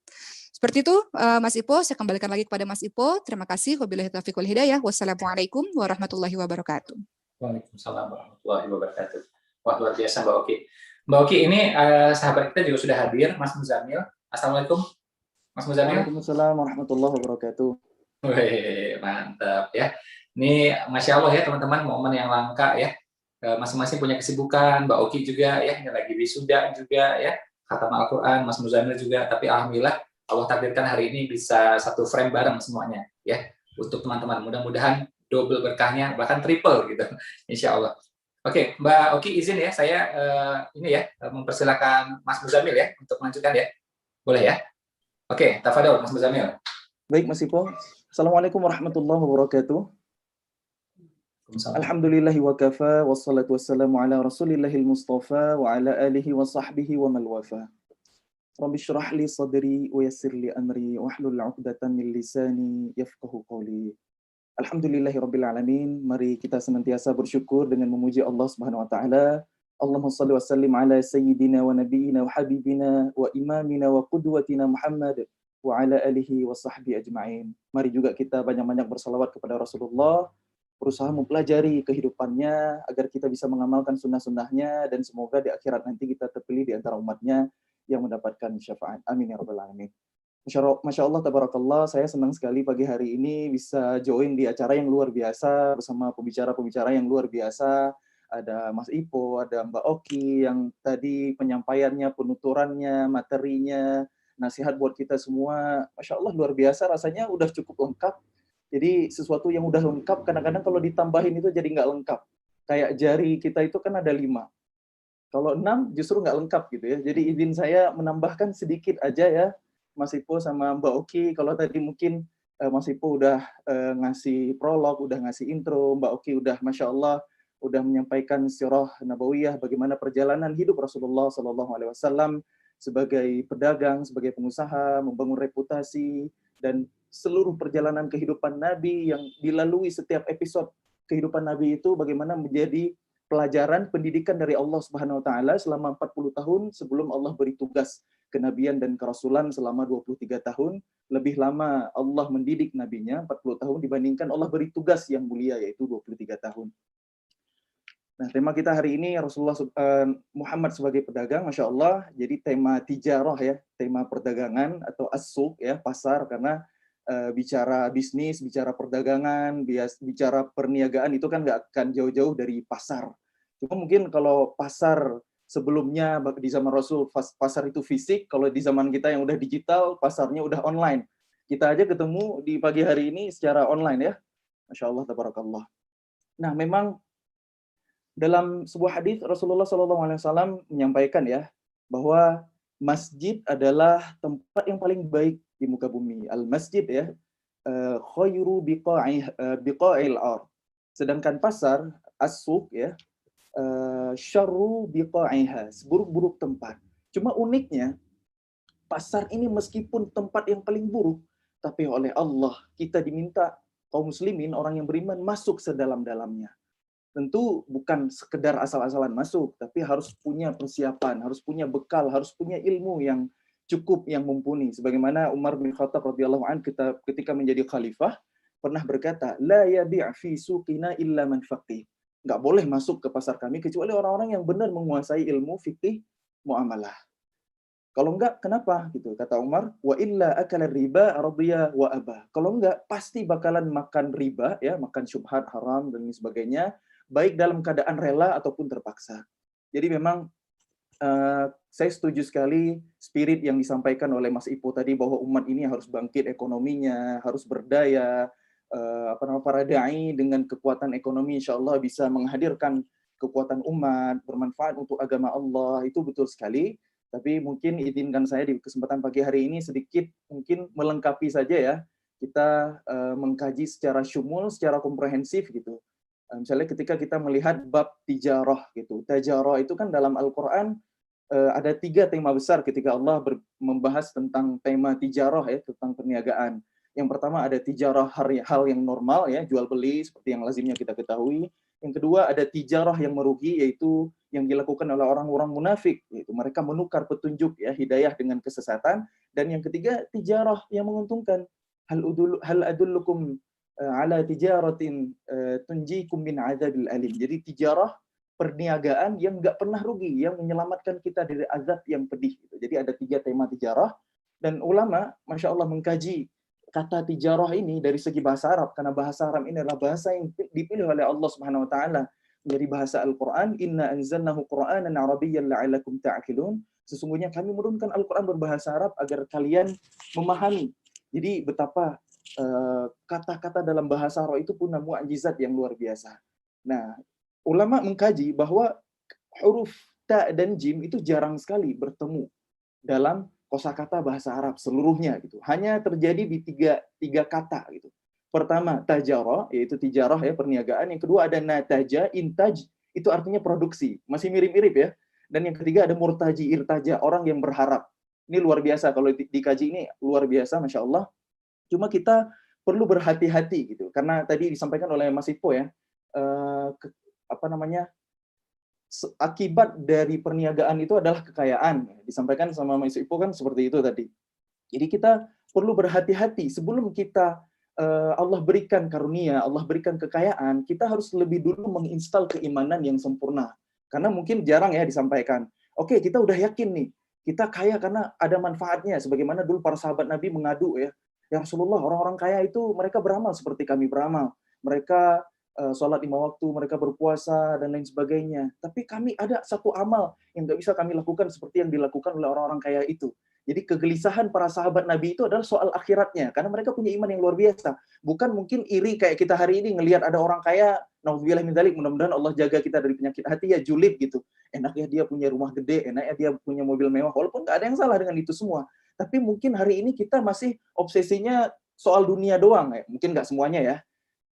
Seperti itu, Mas Ipo, saya kembalikan lagi kepada Mas Ipo. Terima kasih. Wabillahi taufiq wal hidayah. Wassalamualaikum warahmatullahi wabarakatuh. Waalaikumsalam warahmatullahi wabarakatuh. Wah, luar biasa Mbak Oki. Mbak Oki, ini sahabat kita juga sudah hadir, Mas Muzamil. Assalamualaikum, Mas Muzamil. Waalaikumsalam warahmatullahi wabarakatuh. Wih, mantap ya. Ini Masya Allah ya teman-teman, momen yang langka ya. Masing-masing punya kesibukan, Mbak Oki juga ya, ini lagi wisuda juga ya, khatam Al-Quran, Mas Muzamil juga, tapi Alhamdulillah Allah takdirkan hari ini bisa satu frame bareng semuanya ya untuk teman-teman. Mudah-mudahan double berkahnya bahkan triple gitu, insya Allah. Oke, Mbak Oki izin ya saya ini ya mempersilakan Mas Muzamil ya untuk melanjutkan ya, boleh ya? Oke, tafadhol Mas Muzamil. Baik Mas Ipo. Assalamualaikum warahmatullahi wabarakatuh. Alhamdulillahi wa kafa wassalatu wassalamu ala rasulillahil mustafa wa ala alihi wa sahbihi wa mal wafa. Rabbi syrah li sadri wa yassir li amri wahlul 'uqdatam min lisani yafqahu qawli. Alhamdulillahirabbil alamin. Mari kita senantiasa bersyukur dengan memuji Allah Subhanahu wa taala. Allahumma shalli wa sallim ala sayyidina wa nabiyyina wa habibina wa imamina wa qudwatina Muhammad wa ala alihi wa sahbihi ajma'in. Mari juga kita banyak-banyak bersalawat kepada Rasulullah, berusaha mempelajari kehidupannya agar kita bisa mengamalkan sunnah-sunnahnya dan semoga di akhirat nanti kita terpilih di antara umatnya yang mendapatkan syafaat. Amin ya rabbal alamin. Masya Allah, tabarakallah, saya senang sekali pagi hari ini bisa join di acara yang luar biasa bersama pembicara-pembicara yang luar biasa. Ada Mas Ipo, ada Mbak Oki yang tadi penyampaiannya, penuturannya, materinya, nasihat buat kita semua. Masya Allah luar biasa, rasanya udah cukup lengkap. Jadi sesuatu yang udah lengkap, kadang-kadang kalau ditambahin itu jadi nggak lengkap. Kayak jari kita itu kan ada 5. Kalau 6 justru nggak lengkap gitu ya. Jadi izin saya menambahkan sedikit aja ya, Mas Ipo sama Mbak Oki. Kalau tadi mungkin Mas Ipo udah ngasih prolog, udah ngasih intro, Mbak Oki udah Masya Allah, udah menyampaikan sirah nabawiyah, bagaimana perjalanan hidup Rasulullah SAW sebagai pedagang, sebagai pengusaha, membangun reputasi, dan seluruh perjalanan kehidupan Nabi yang dilalui setiap episode kehidupan Nabi itu bagaimana menjadi pelajaran pendidikan dari Allah Subhanahu wa taala selama 40 tahun sebelum Allah beri tugas kenabian dan kerasulan selama 23 tahun. Lebih lama Allah mendidik nabinya 40 tahun dibandingkan Allah beri tugas yang mulia yaitu 23 tahun. Nah, tema kita hari ini Rasulullah Muhammad sebagai pedagang, Masya Allah. Jadi tema tijarah ya, tema perdagangan atau as-suq ya, pasar, karena bicara bisnis, bicara perdagangan, bicara perniagaan itu kan nggak akan jauh-jauh dari pasar. Cuma mungkin kalau pasar sebelumnya di zaman Rasul pasar itu fisik, kalau di zaman kita yang udah digital pasarnya udah online. Kita aja ketemu di pagi hari ini secara online ya. Masya Allah, tabarakallah. Nah, memang dalam sebuah hadis Rasulullah SAW menyampaikan ya bahwa masjid adalah tempat yang paling baik di muka bumi. Al-masjid ya, khairu biqa'il ard. Sedangkan pasar, as-suq ya, syarru biqa'iha, seburuk-buruk tempat. Cuma uniknya, pasar ini meskipun tempat yang paling buruk, tapi oleh Allah kita diminta kaum muslimin, orang yang beriman masuk sedalam-dalamnya. Tentu bukan sekedar asal-asalan masuk, tapi harus punya persiapan, harus punya bekal, harus punya ilmu yang cukup, yang mumpuni. Sebagaimana Umar bin Khattab radhiyallahu anhu ketika menjadi khalifah pernah berkata, la yabi' fi suqina illa man faqih. Nggak boleh masuk ke pasar kami kecuali orang-orang yang benar menguasai ilmu fikih muamalah. Kalau enggak, kenapa? Gitu kata Umar, wa illa akala riba radiya wa aba. Kalau enggak, pasti bakalan makan riba, ya, makan syubhat haram dan sebagainya, baik dalam keadaan rela ataupun terpaksa. Jadi memang saya setuju sekali spirit yang disampaikan oleh Mas Ipo tadi, bahwa umat ini harus bangkit ekonominya, harus berdaya. Para dai dengan kekuatan ekonomi insya Allah bisa menghadirkan kekuatan umat, bermanfaat untuk agama Allah, itu betul sekali. Tapi mungkin izinkan saya di kesempatan pagi hari ini sedikit mungkin melengkapi saja ya, kita mengkaji secara syumul, secara komprehensif gitu. Misalnya ketika kita melihat bab tijarah gitu, tajarah itu kan dalam Al-Quran ada 3 tema besar ketika Allah membahas tentang tema tijarah, ya, tentang perniagaan. Yang pertama ada tijarah hal yang normal, ya, jual beli seperti yang lazimnya kita ketahui. Yang kedua ada tijarah yang merugi, yaitu yang dilakukan oleh orang-orang munafik, yaitu mereka menukar petunjuk, ya, hidayah dengan kesesatan. Dan yang ketiga tijarah yang menguntungkan. Hal adullukum ala tijaratin tunjikum min adzabil alim. Jadi tijarah, perniagaan yang nggak pernah rugi, yang menyelamatkan kita dari azab yang pedih. Jadi ada 3 tema tijarah, dan ulama, masya Allah, mengkaji kata tijarah ini dari segi bahasa Arab, karena bahasa Arab ini adalah bahasa yang dipilih oleh Allah Subhanahu wa taala menjadi bahasa Al-Qur'an. Inna anzalnahu Qur'anan Arabiyyan la'allakum ta'qilun. Sesungguhnya kami menurunkan Al-Qur'an berbahasa Arab agar kalian memahami. Jadi betapa kata-kata dalam bahasa Arab itu punya mukjizat yang luar biasa. Nah, ulama mengkaji bahwa huruf ta dan jim itu jarang sekali bertemu dalam kosakata bahasa Arab seluruhnya gitu. Hanya terjadi di tiga kata gitu. Pertama tajara, yaitu tijarah, ya, perniagaan. Yang kedua ada nataja, intaj, itu artinya produksi. Masih mirip-mirip, ya. Dan yang ketiga ada murtaji, irtaja, orang yang berharap. Ini luar biasa, kalau dikaji ini luar biasa, Masya Allah. Cuma kita perlu berhati-hati gitu. Karena tadi disampaikan oleh Mas Ipo, ya, akibat dari perniagaan itu adalah kekayaan. Disampaikan sama Mas Ipo kan seperti itu tadi. Jadi kita perlu berhati-hati sebelum kita Allah berikan karunia, Allah berikan kekayaan, kita harus lebih dulu menginstal keimanan yang sempurna. Karena mungkin jarang, ya, disampaikan. Oke, kita udah yakin nih, kita kaya karena ada manfaatnya. Sebagaimana dulu para sahabat Nabi mengadu, ya Rasulullah, orang-orang kaya itu mereka beramal seperti kami beramal. Mereka sholat 5 waktu, mereka berpuasa, dan lain sebagainya. Tapi kami ada satu amal yang nggak bisa kami lakukan seperti yang dilakukan oleh orang-orang kaya itu. Jadi kegelisahan para sahabat Nabi itu adalah soal akhiratnya, karena mereka punya iman yang luar biasa. Bukan mungkin iri kayak kita hari ini ngelihat ada orang kaya, naudzubillah min dzalik, mudah-mudahan Allah jaga kita dari penyakit hati, ya, julid gitu. Enaknya dia punya rumah gede, enaknya dia punya mobil mewah, walaupun nggak ada yang salah dengan itu semua. Tapi mungkin hari ini kita masih obsesinya soal dunia doang, ya. Mungkin nggak semuanya, ya.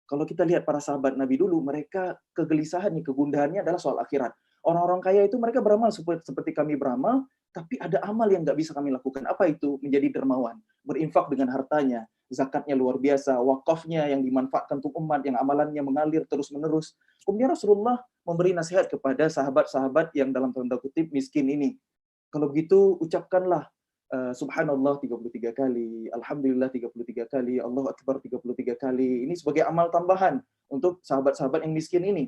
Kalau kita lihat para sahabat Nabi dulu, mereka kegelisahannya, kegundahannya adalah soal akhirat. Orang-orang kaya itu mereka beramal seperti kami beramal, tapi ada amal yang nggak bisa kami lakukan. Apa itu? Menjadi dermawan, berinfak dengan hartanya, zakatnya luar biasa, wakafnya yang dimanfaatkan untuk umat, yang amalannya mengalir terus-menerus. Kemudian Rasulullah memberi nasihat kepada sahabat-sahabat yang dalam tanda kutip miskin ini. Kalau begitu, ucapkanlah Subhanallah 33 kali, Alhamdulillah 33 kali, Allahu Akbar 33 kali. Ini sebagai amal tambahan untuk sahabat-sahabat yang miskin ini.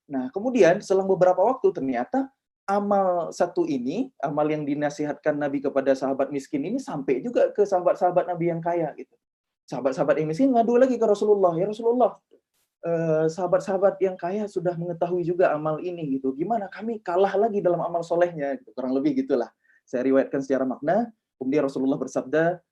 Nah, kemudian selang beberapa waktu ternyata amal satu ini, amal yang dinasihatkan Nabi kepada sahabat miskin ini sampai juga ke sahabat-sahabat Nabi yang kaya gitu. Sahabat-sahabat yang miskin ngadu lagi ke Rasulullah, ya Rasulullah, sahabat-sahabat yang kaya sudah mengetahui juga amal ini gitu. Gimana kami kalah lagi dalam amal solehnya? Gitu. Kurang lebih gitulah. Saya riwayatkan secara makna. Kemudian Rasulullah bersabda,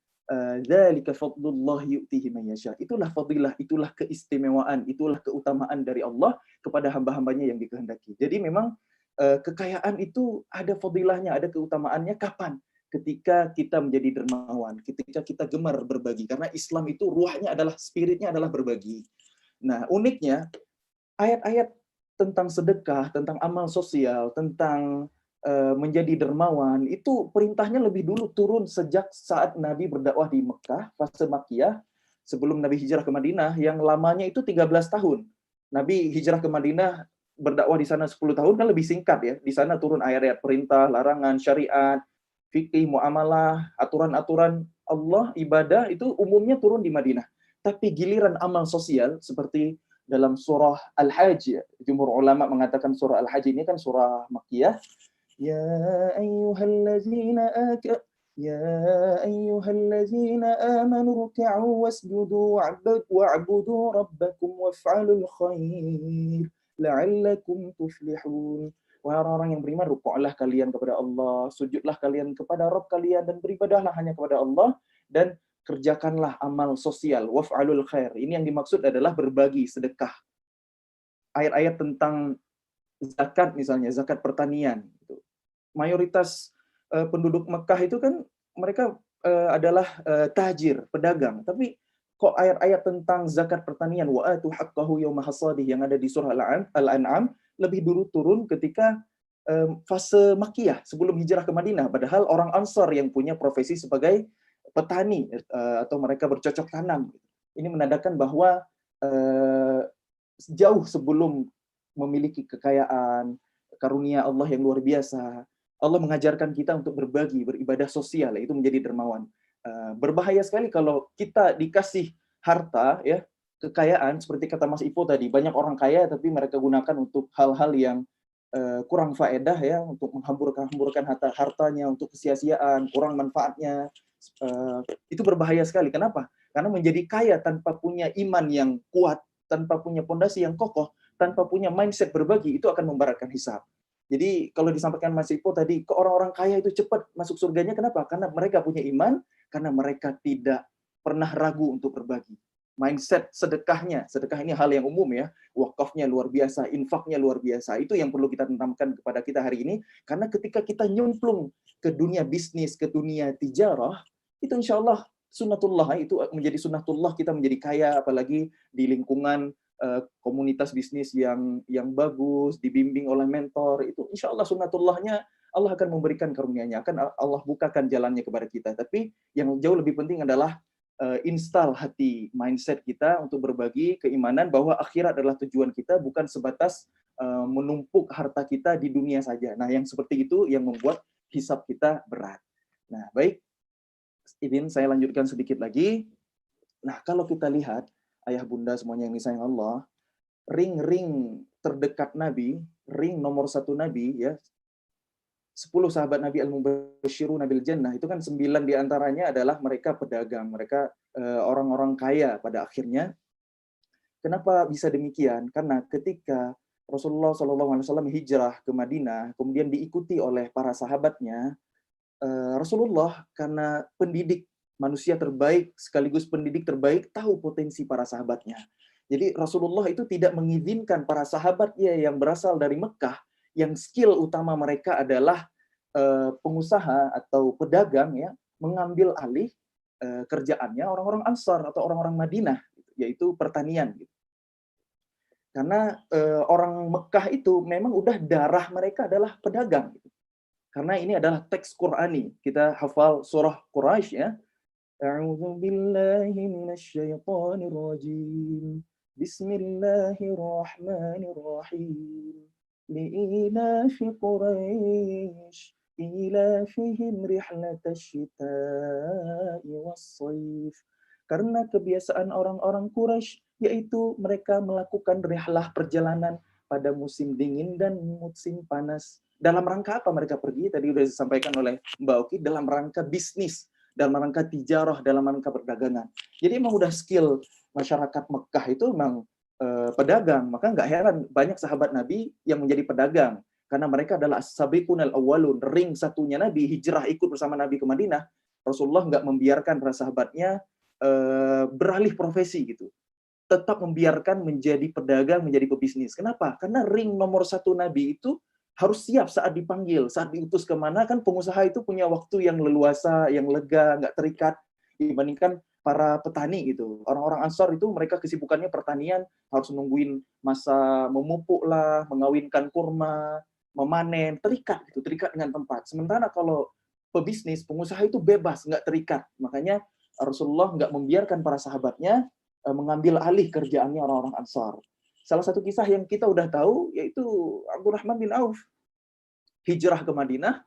"Dzalika fadlullah yu'tihi man yasha." Itulah fadilah, itulah keistimewaan, itulah keutamaan dari Allah kepada hamba-hambanya yang dikehendaki. Jadi memang kekayaan itu ada fadilahnya, ada keutamaannya kapan? Ketika kita menjadi dermawan, ketika kita gemar berbagi. Karena Islam itu ruhnya adalah, spiritnya adalah berbagi. Nah, uniknya ayat-ayat tentang sedekah, tentang amal sosial, tentang menjadi dermawan, itu perintahnya lebih dulu turun sejak saat Nabi berdakwah di Mekah, fase Makkiyah, sebelum Nabi hijrah ke Madinah, yang lamanya itu 13 tahun. Nabi hijrah ke Madinah, berdakwah di sana 10 tahun, kan lebih singkat, ya. Di sana turun ayat-ayat perintah, larangan, syariat. fikih, muamalah, aturan-aturan Allah, ibadah itu umumnya turun di Madinah. Tapi giliran amal sosial seperti dalam surah Al-Hajj, jumhur ulama mengatakan surah Al-Hajj ini kan surah Makkiyah. Ya ayyuhallazina يا أيها الذين آمنوا اركعوا واسجدوا واعبدوا ربكم وافعلوا الخير لعلكم تفلحون. Wahai orang-orang yang beriman, rukuklah kalian kepada Allah, sujudlah kalian kepada Rabb kalian, dan beribadahlah hanya kepada Allah, dan kerjakanlah amal sosial, waf'alul khair. Ini yang dimaksud adalah berbagi, sedekah. Ayat-ayat tentang zakat misalnya, zakat pertanian. Mayoritas penduduk Mekah itu kan mereka adalah tajir, pedagang. Tapi kok ayat-ayat tentang zakat pertanian wa atu haqqahu yauma hasadih yang ada di surah Al-An'am lebih dulu turun ketika fase Makkiyah sebelum hijrah ke Madinah. Padahal orang Ansar yang punya profesi sebagai petani atau mereka bercocok tanam. Ini menandakan bahwa jauh sebelum memiliki kekayaan, karunia Allah yang luar biasa, Allah mengajarkan kita untuk berbagi, beribadah sosial, itu menjadi dermawan. Berbahaya sekali kalau kita dikasih harta, ya, kekayaan, seperti kata Mas Ipo tadi, banyak orang kaya tapi mereka gunakan untuk hal-hal yang kurang faedah, ya, untuk menghamburkan hartanya untuk kesia-siaan, kurang manfaatnya. Itu berbahaya sekali. Kenapa? Karena menjadi kaya tanpa punya iman yang kuat, tanpa punya pondasi yang kokoh, tanpa punya mindset berbagi, itu akan memberatkan hisab. Jadi kalau disampaikan Mas Ipo tadi, ke orang-orang kaya itu cepat masuk surganya, kenapa? Karena mereka punya iman, karena mereka tidak pernah ragu untuk berbagi. Mindset sedekah ini hal yang umum, ya. Wakafnya luar biasa, infaknya luar biasa. Itu yang perlu kita tanamkan kepada kita hari ini, karena ketika kita nyemplung ke dunia bisnis, ke dunia tijarah, itu insya Allah sunnatullah, itu menjadi sunnatullah kita menjadi kaya, apalagi di lingkungan komunitas bisnis yang bagus, dibimbing oleh mentor, itu insya Allah sunnatullahnya Allah akan memberikan karunia-Nya, akan Allah bukakan jalannya kepada kita. Tapi yang jauh lebih penting adalah install hati, mindset kita untuk berbagi, keimanan bahwa akhirat adalah tujuan kita, bukan sebatas menumpuk harta kita di dunia saja. Nah, yang seperti itu yang membuat hisab kita berat. Nah, baik, izin saya lanjutkan sedikit lagi. Nah, kalau kita lihat ayah bunda semuanya yang disayang Allah, ring-ring terdekat Nabi, ring nomor 1 Nabi, ya, 10 sahabat Nabi al-Mubashshiruna bil Jannah, itu kan 9 diantaranya adalah mereka pedagang, mereka orang-orang kaya pada akhirnya. Kenapa bisa demikian? Karena ketika Rasulullah SAW hijrah ke Madinah, kemudian diikuti oleh para sahabatnya, Rasulullah karena pendidik, manusia terbaik sekaligus pendidik terbaik, tahu potensi para sahabatnya. Jadi Rasulullah itu tidak mengizinkan para sahabatnya yang berasal dari Mekah, yang skill utama mereka adalah pengusaha atau pedagang, ya, mengambil alih kerjaannya orang-orang Ansar atau orang-orang Madinah, yaitu pertanian. Karena orang Mekah itu memang udah darah mereka adalah pedagang. Karena ini adalah teks Qur'ani. Kita hafal surah Quraisy, ya. A'udzu billahi minasyaitonir rajim. Bismillahirrahmanirrahim. Li'ilafi Quraisy ilafihim rihlatash shita'i was-shaif. Karena kebiasaan orang-orang Quraisy yaitu mereka melakukan rihlah perjalanan pada musim dingin dan musim panas. Dalam rangka apa mereka pergi? Tadi sudah disampaikan oleh Mbak Oki, dalam rangka bisnis, dalam rangka tijarah, dalam rangka perdagangan. Jadi emang udah skill masyarakat Mekah itu memang pedagang. Maka nggak heran banyak sahabat Nabi yang menjadi pedagang. Karena mereka adalah as-sabiqun al-awwalun, ring satunya Nabi, hijrah ikut bersama Nabi ke Madinah. Rasulullah nggak membiarkan para sahabatnya beralih profesi gitu. Tetap membiarkan menjadi pedagang, menjadi pebisnis. Kenapa? Karena ring nomor 1 Nabi itu harus siap saat dipanggil, saat diutus kemana. Kan pengusaha itu punya waktu yang leluasa, yang lega, nggak terikat dibandingkan para petani gitu. Orang-orang Ansar itu mereka kesibukannya pertanian, harus nungguin masa memupuk lah, mengawinkan kurma, memanen, terikat gitu, terikat dengan tempat. Sementara kalau pebisnis, pengusaha itu bebas, nggak terikat. Makanya Rasulullah nggak membiarkan para sahabatnya mengambil alih kerjaannya orang-orang Ansar. Salah satu kisah yang kita udah tahu yaitu Abdurrahman bin Auf hijrah ke Madinah,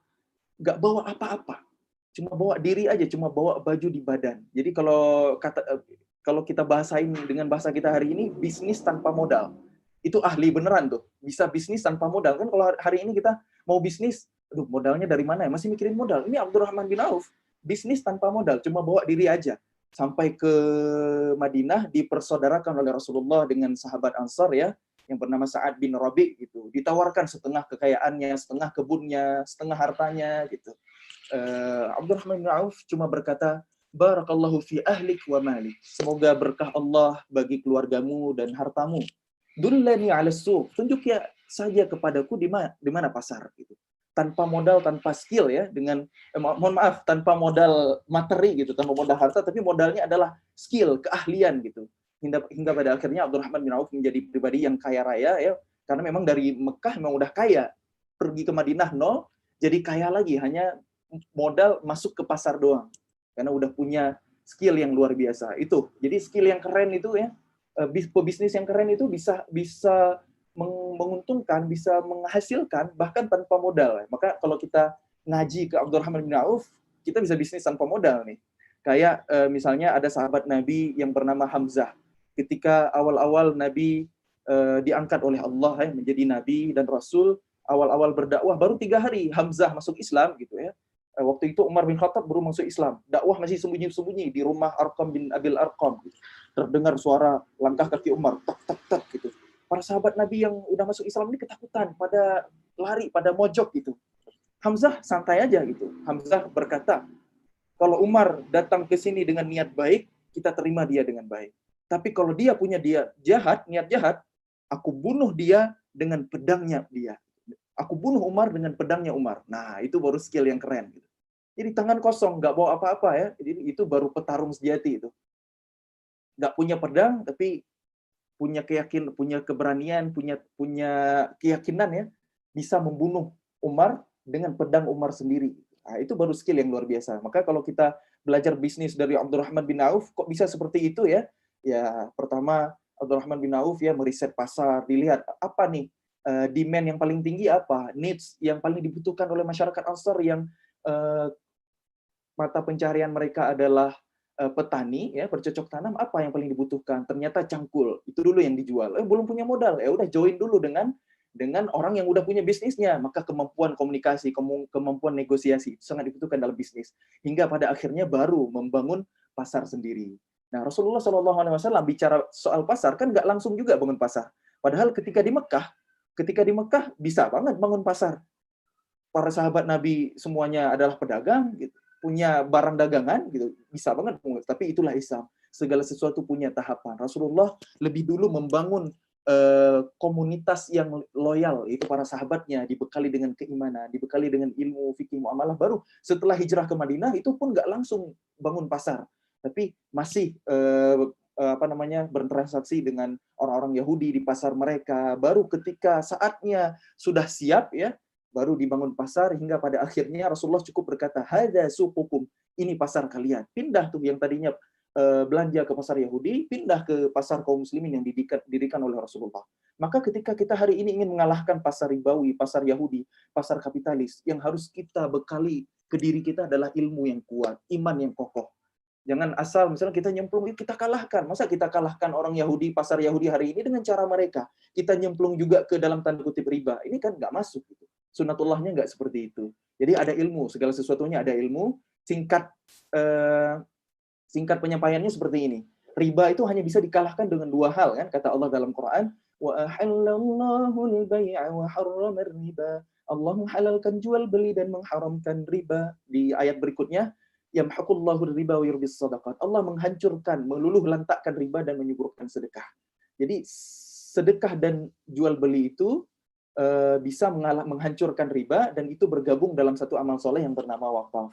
nggak bawa apa-apa. cuma bawa diri aja, cuma bawa baju di badan. Jadi kalau kita bahasain dengan bahasa kita hari ini, bisnis tanpa modal. Itu ahli beneran tuh, bisa bisnis tanpa modal. Kan kalau hari ini kita mau bisnis, aduh modalnya dari mana ya? Masih mikirin modal. Ini Abdurrahman bin Auf, bisnis tanpa modal, cuma bawa diri aja. Sampai ke Madinah, dipersaudarakan oleh Rasulullah dengan sahabat Ansar ya, yang bernama Sa'ad bin Rabi gitu. Ditawarkan setengah kekayaannya, setengah kebunnya, setengah hartanya gitu. Abdurrahman bin Auf cuma berkata, Barakallahu fi ahlik wa malik. Semoga berkah Allah bagi keluargamu dan hartamu. Dullani 'ala suq. Tunjuk ya saja kepadaku di mana pasar gitu. Tanpa modal, tanpa skill ya, dengan mohon maaf, tanpa modal materi gitu, tanpa modal harta, tapi modalnya adalah skill, keahlian gitu. Hingga pada akhirnya Abdurrahman bin Auf menjadi pribadi yang kaya raya ya, karena memang dari Mekah memang udah kaya. Pergi ke Madinah nol, jadi kaya lagi, hanya modal masuk ke pasar doang. Karena udah punya skill yang luar biasa. Itu. Jadi skill yang keren itu ya, pebisnis yang keren itu bisa menguntungkan, bisa menghasilkan bahkan tanpa modal. Maka kalau kita ngaji ke Abdurrahman bin Auf, kita bisa bisnis tanpa modal nih. Kayak misalnya ada sahabat Nabi yang bernama Hamzah. Ketika awal-awal Nabi diangkat oleh Allah ya, menjadi Nabi dan Rasul, awal-awal berdakwah baru 3 hari Hamzah masuk Islam gitu ya. Waktu itu Umar bin Khattab baru masuk Islam. Dakwah masih sembunyi-sembunyi di rumah Arqam bin Abil Arqam. Terdengar suara langkah kaki Umar, tak tak tak gitu. Para sahabat Nabi yang udah masuk Islam ini ketakutan, pada lari, pada mojok gitu. Hamzah santai aja gitu. Hamzah berkata, kalau Umar datang ke sini dengan niat baik, kita terima dia dengan baik. Tapi kalau dia punya niat jahat, aku bunuh dia dengan pedangnya dia. Aku bunuh Umar dengan pedangnya Umar. Nah, itu baru skill yang keren. Jadi tangan kosong, nggak bawa apa-apa ya. Jadi itu baru petarung sejati itu. Nggak punya pedang, tapi punya keberanian, punya keyakinan ya, bisa membunuh Umar dengan pedang Umar sendiri. Nah, itu baru skill yang luar biasa. Maka kalau kita belajar bisnis dari Abdurrahman bin Auf, kok bisa seperti itu ya? Ya, pertama Abdurrahman bin Auf ya meriset pasar, dilihat apa nih demand yang paling tinggi apa, needs yang paling dibutuhkan oleh masyarakat Ansar yang mata pencarian mereka adalah petani ya, bercocok tanam, apa yang paling dibutuhkan? Ternyata cangkul. Itu dulu yang dijual. Belum punya modal. Ya udah join dulu dengan orang yang udah punya bisnisnya. Maka kemampuan komunikasi, kemampuan negosiasi itu sangat dibutuhkan dalam bisnis. Hingga pada akhirnya baru membangun pasar sendiri. Nah, Rasulullah SAW bicara soal pasar kan nggak langsung juga bangun pasar. Padahal ketika di Mekah bisa banget bangun pasar. Para sahabat Nabi semuanya adalah pedagang gitu, punya barang dagangan gitu, bisa banget. Tapi itulah Islam, segala sesuatu punya tahapan. Rasulullah lebih dulu membangun komunitas yang loyal, itu para sahabatnya, dibekali dengan keimanan, dibekali dengan ilmu fikih muamalah. Baru setelah hijrah ke Madinah itu pun nggak langsung bangun pasar, tapi masih bertransaksi dengan orang-orang Yahudi di pasar mereka. Baru ketika saatnya sudah siap ya, baru dibangun pasar, hingga pada akhirnya Rasulullah cukup berkata, hadza suqukum, ini pasar kalian. Pindah tuh yang tadinya belanja ke pasar Yahudi, pindah ke pasar kaum muslimin yang didirikan oleh Rasulullah. Maka ketika kita hari ini ingin mengalahkan pasar ribawi, pasar Yahudi, pasar kapitalis, yang harus kita bekali ke diri kita adalah ilmu yang kuat, iman yang kokoh. Jangan asal misalnya kita nyemplung, kita kalahkan. Masa kita kalahkan orang Yahudi, pasar Yahudi hari ini dengan cara mereka? Kita nyemplung juga ke dalam tanda kutip riba. Ini kan nggak masuk gitu. Sunatullahnya nggak seperti itu. Jadi ada ilmu, segala sesuatunya ada ilmu. Singkat penyampaiannya seperti ini. Riba itu hanya bisa dikalahkan dengan 2 hal kan, kata Allah dalam Quran, wa ahallallahu al-bai'a wa harrama riba. Allah menghalalkan jual beli dan mengharamkan riba. Di ayat berikutnya, yamhaqullahu riba wa yurbis shadaqat. Allah menghancurkan, meluluh lantakkan riba dan menyuburkan sedekah. Jadi sedekah dan jual beli itu bisa menghancurkan riba, dan itu bergabung dalam satu amal soleh yang bernama wakaf.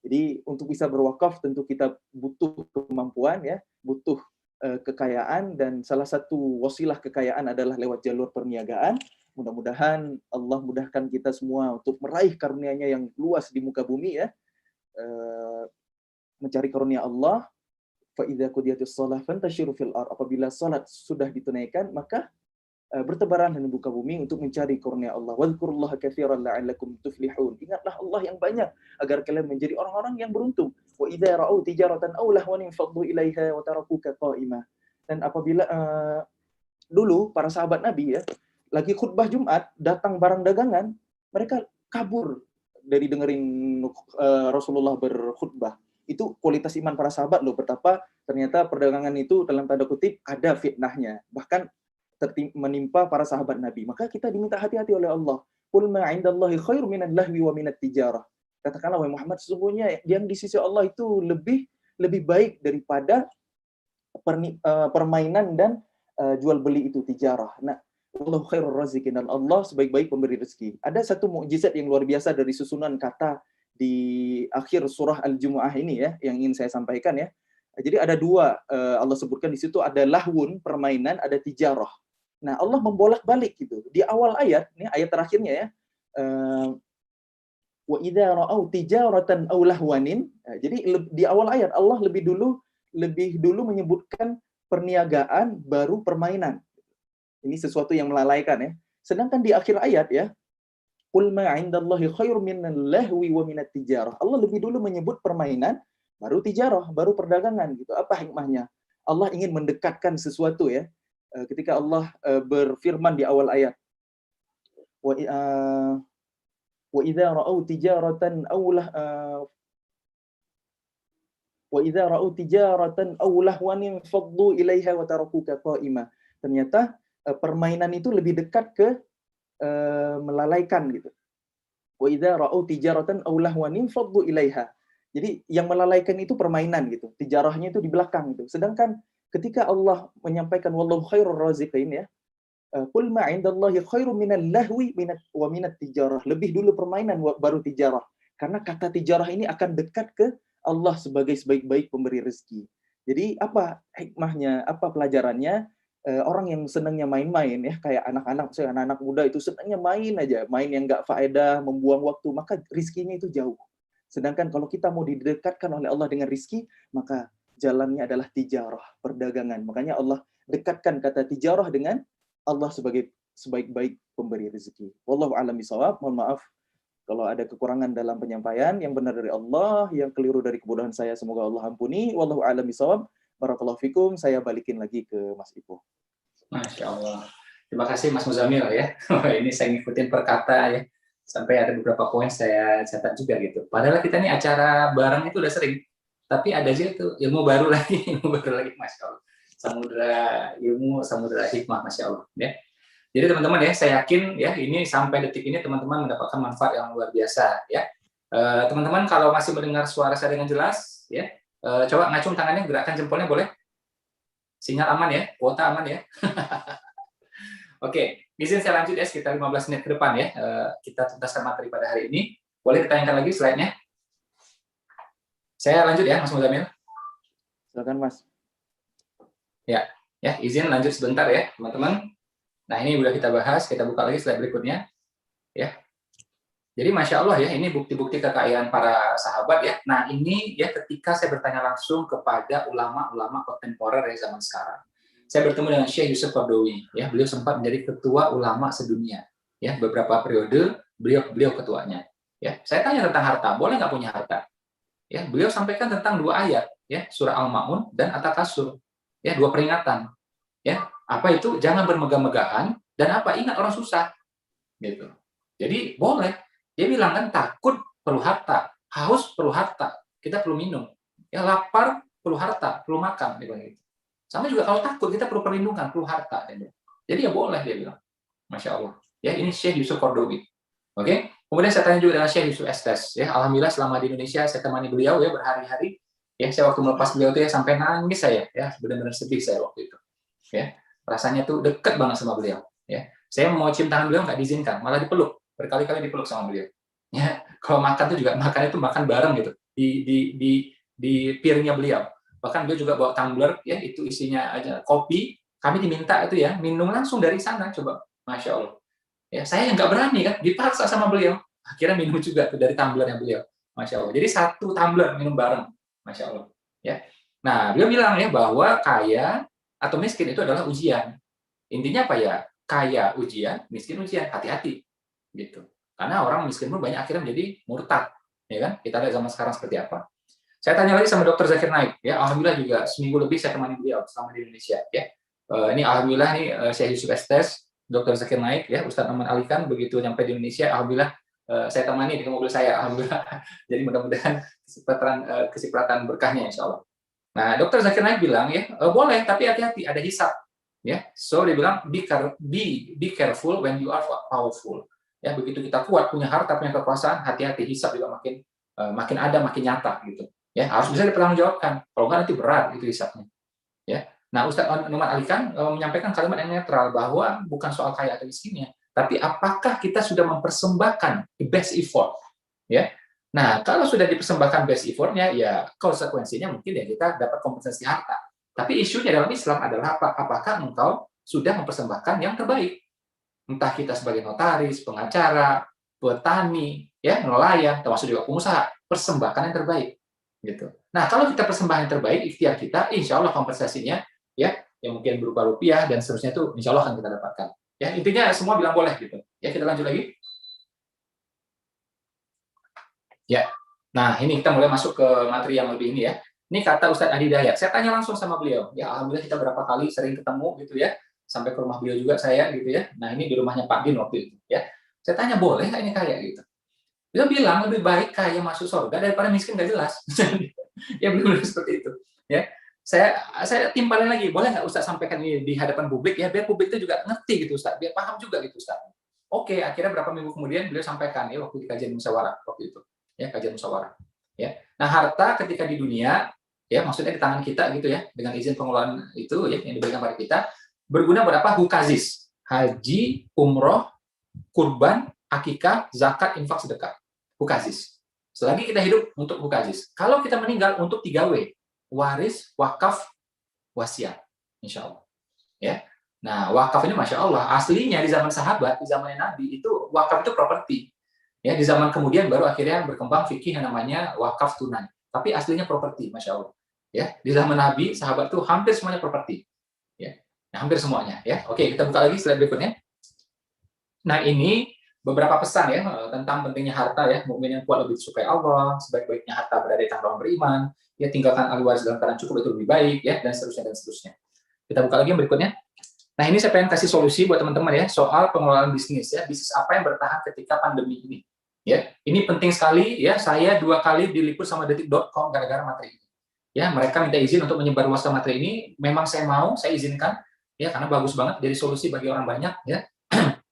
Jadi untuk bisa berwakaf tentu kita butuh kemampuan ya, butuh kekayaan, dan salah satu wasilah kekayaan adalah lewat jalur perniagaan. Mudah-mudahan Allah mudahkan kita semua untuk meraih karunia-Nya yang luas di muka bumi ya. Mencari karunia Allah. Fa idza qudiyatis shalah fantashiru fil ardh. Apabila salat sudah ditunaikan, maka bertebaran di muka bumi untuk mencari kurnia Allah. Wadhkurullaha katsiran la'allakum tuflihun. Ingatlah Allah yang banyak agar kalian menjadi orang-orang yang beruntung. Wa idza ra'au tijaratan aw lahwan faddu ilaiha wa tarakuka qa'imah. Dan apabila dulu para sahabat Nabi ya, lagi khutbah Jumat, datang barang dagangan, mereka kabur dari dengerin Rasulullah berkhutbah. Itu kualitas iman para sahabat loh, betapa ternyata perdagangan itu dalam tanda kutip ada fitnahnya. Bahkan menimpa para sahabat Nabi. Maka kita diminta hati-hati oleh Allah. Qul ma 'indallahi khairu minal lahwi wa minat tijarah. Katakanlah wahai Muhammad, sesungguhnya yang di sisi Allah itu lebih baik daripada permainan dan jual beli itu tijarah. Nah, Allah khairur raziqin, dan Allah sebaik-baik pemberi rezeki. Ada satu mukjizat yang luar biasa dari susunan kata di akhir surah Al-Jumu'ah ini ya, yang ingin saya sampaikan ya. Jadi ada dua, Allah sebutkan di situ, ada lahwun, permainan, ada tijarah. Nah, Allah membolak-balik gitu. Di awal ayat, ini ayat terakhirnya ya, wa idza ra'au tijaratan aw lahwanin. Jadi di awal ayat Allah lebih dulu menyebutkan perniagaan baru permainan. Ini sesuatu yang melalaikan ya. Sedangkan di akhir ayat ya, qul ma 'indallahi khairum minal lahwi wa minat tijarah. Allah lebih dulu menyebut permainan, baru tijarah, baru perdagangan gitu. Apa hikmahnya? Allah ingin mendekatkan sesuatu ya. Ketika Allah berfirman di awal ayat, wa idza ra'au tijaratan aw lahwan faddu ilaiha wa tarakuka qa'imah. Ternyata permainan itu lebih dekat ke melalaikan gitu. Wa idza ra'au tijaratan aw lahwan faddu ilaiha. Jadi yang melalaikan itu permainan gitu. Tijarahnya itu di belakang gitu. Sedangkan ketika Allah menyampaikan wallahu khairur raziqin ya, qul ma 'indallahi khairum minal lahwi wa minat tijarah. Lebih dulu permainan baru tijarah. Karena kata tijarah ini akan dekat ke Allah sebagai sebaik-baik pemberi rezeki. Jadi apa hikmahnya? Apa pelajarannya? Orang yang senangnya main-main ya, kayak anak-anak muda itu senangnya main aja, main yang nggak faedah, membuang waktu, maka rizkinya itu jauh. Sedangkan kalau kita mau didekatkan oleh Allah dengan rizki, maka jalannya adalah tijarah, perdagangan. Makanya Allah dekatkan kata tijarah dengan Allah sebagai sebaik-baik pemberi rezeki. Wallahu a'lam bishawab. Mohon maaf kalau ada kekurangan dalam penyampaian. Yang benar dari Allah, yang keliru dari kebodohan saya, semoga Allah ampuni. Wallahu a'lam bishawab. Barakallahu fikum. Saya balikin lagi ke Mas Ipo. Masya Allah. Terima kasih Mas Muzamil ya. Ini saya ngikutin perkata ya. Sampai ada beberapa poin saya catat juga gitu. Padahal kita ini acara bareng itu udah sering. Tapi ada aja itu ilmu baru lagi, Masya Allah. Samudra ilmu, samudra hikmah, Masya Allah. Ya. Jadi teman-teman ya, saya yakin ya ini sampai detik ini teman-teman mendapatkan manfaat yang luar biasa ya. Teman-teman kalau masih mendengar suara saya dengan jelas ya, coba ngacung tangannya, gerakkan jempolnya boleh. Sinyal aman ya, kuota aman ya. Oke, izin saya lanjut ya sekitar 15 menit ke depan ya. Kita tuntaskan materi pada hari ini. Boleh ditayangkan lagi slide-nya? Saya lanjut ya, Mas Muzamil. Silakan Mas. Ya, izin lanjut sebentar ya, teman-teman. Nah, ini udah kita bahas, kita buka lagi slide berikutnya. Ya. Jadi Masya Allah ya, ini bukti-bukti kekayaan para sahabat ya. Nah, ini ya ketika saya bertanya langsung kepada ulama-ulama kontemporer ya zaman sekarang. Saya bertemu dengan Syekh Yusuf Qaradawi ya, beliau sempat menjadi ketua ulama sedunia. Ya, beberapa periode beliau ketuanya. Ya, saya tanya tentang harta, boleh nggak punya harta? Ya, beliau sampaikan tentang dua ayat ya, surah Al-Maun dan At-Takasur. Ya, dua peringatan. Ya, apa itu? Jangan bermegah-megahan, dan apa? Ingat orang susah. Gitu. Jadi boleh. Dia bilang kan takut perlu harta, haus perlu harta, kita perlu minum. Ya, lapar perlu harta, perlu makan gitu. Sama juga kalau takut kita perlu perlindungan, perlu harta. Jadi ya boleh dia bilang. Masya Allah. Ya, ini Syekh Yusuf Qaradawi. Oke. Kemudian saya tanya juga dengan Syekh Yusuf Estes. Ya, alhamdulillah selama di Indonesia saya temani beliau ya berhari-hari. Ya, saya waktu melepas beliau itu ya sampai nangis saya. Ya, benar-benar sedih saya waktu itu. Ya, rasanya tuh dekat banget sama beliau. Ya, saya mau cium tangan beliau nggak diizinkan, malah dipeluk. Berkali-kali dipeluk sama beliau. Ya, kalau makan tuh juga makan itu makan bareng gitu di piringnya beliau. Bahkan beliau juga bawa tumbler, ya itu isinya aja kopi. Kami diminta itu ya minum langsung dari sana, coba, Masya Allah. Ya, saya yang nggak berani kan, dipaksa sama beliau. Akhirnya minum juga tuh dari tumblernya beliau, Masya Allah. Jadi satu tumbler minum bareng, Masya Allah. Ya, nah beliau bilang ya bahwa kaya atau miskin itu adalah ujian. Intinya apa ya? kaya ujian, miskin ujian, hati-hati gitu. Karena orang miskin pun banyak akhirnya menjadi murtad, ya kan? Kita lihat zaman sekarang seperti apa. Saya tanya lagi sama Dr. Zakir Naik, ya. Alhamdulillah juga seminggu lebih saya temani beliau selama di Indonesia, ya. Ini alhamdulillah nih Syekh Yusuf Estes, Dr. Zakir Naik, ya, Ustadz Aman Alikan begitu nyampe di Indonesia, alhamdulillah saya temani di mobil saya, alhamdulillah. Jadi mudah-mudahan kesipratan berkahnya, insya Allah. Nah, Dr. Zakir Naik bilang, ya, boleh, tapi hati-hati, ada hisab. Ya, so dia bilang be careful when you are powerful. Ya, begitu kita kuat, punya harta, punya kekuasaan, hati-hati, hisab juga makin ada, makin nyata gitu. Ya, harus bisa dipertanggungjawabkan. Kalau nggak nanti berat itu hisabnya. Ya. Nah, Ustadz Numan Alikan menyampaikan kalimat yang netral bahwa bukan soal kaya atau miskinnya, tapi apakah kita sudah mempersembahkan the best effort. Ya. Nah, kalau sudah dipersembahkan best effort-nya, ya konsekuensinya mungkin ya kita dapat kompensasi harta. Tapi isunya dalam Islam adalah apakah engkau sudah mempersembahkan yang terbaik? Entah kita sebagai notaris, pengacara, petani, ya, nelayan, termasuk juga pengusaha, persembahkan yang terbaik. Gitu. Nah, kalau kita persembahkan yang terbaik, ikhtiar kita, insya Allah kompensasinya, ya, yang mungkin berupa rupiah dan seterusnya itu, insya Allah akan kita dapatkan. Ya, intinya semua bilang boleh gitu. Ya, kita lanjut lagi. Ya, nah ini kita mulai masuk ke materi yang lebih ini ya. Ini kata Ustadz Adi Dayat. Saya tanya langsung sama beliau. Ya, alhamdulillah kita berapa kali sering ketemu gitu ya. Sampai ke rumah beliau juga saya gitu ya. Nah, ini di rumahnya Pak Din waktu itu ya. Saya tanya, boleh nggak ini kaya gitu? Dia bilang lebih baik kaya masuk surga daripada miskin nggak jelas. Ya belum seperti itu. Ya, saya timpalin lagi. Boleh nggak Ustadz sampaikan ini di hadapan publik ya, biar publik itu juga ngerti gitu Ustadz, biar paham juga gitu Ustadz. Oke, akhirnya berapa minggu kemudian beliau sampaikan ya waktu di kajian musyawarah waktu itu. Ya, kajian musyawarah. Ya. Nah, harta ketika di dunia, ya maksudnya di tangan kita gitu ya, dengan izin pengelolaan itu ya yang diberikan pada kita, berguna buat apa? Hukazis, haji, umroh, kurban, akikah, zakat, infak, sedekah. Hukazis. Selagi kita hidup untuk hukazis. Kalau kita meninggal untuk 3W, waris, wakaf, wasiat, insya Allah. Ya. Nah, wakaf ini masya Allah, aslinya di zaman sahabat, di zaman Nabi itu wakaf itu properti. Ya, di zaman kemudian baru akhirnya berkembang fikih yang namanya wakaf tunai. Tapi aslinya properti, masya Allah. Ya, di zaman Nabi, sahabat itu hampir semuanya properti. Ya, nah, hampir semuanya. Ya, oke, kita buka lagi slide berikutnya. Nah, ini beberapa pesan ya tentang pentingnya harta ya. Mukmin yang kuat lebih disukai Allah, sebaik-baiknya harta berada di tangan orang beriman. Ya, tinggalkan ahli waris dalam keadaan cukup itu lebih baik ya, dan seterusnya dan seterusnya. Kita buka lagi yang berikutnya. Nah, ini saya pengen kasih solusi buat teman-teman ya, soal pengelolaan bisnis ya. Bisnis apa yang bertahan ketika pandemi ini. Ya, ini penting sekali ya. Saya 2 kali diliput sama detik.com gara-gara materi ini. Ya, mereka minta izin untuk menyebarluaskan materi ini. Memang saya mau, saya izinkan ya, karena bagus banget jadi solusi bagi orang banyak ya.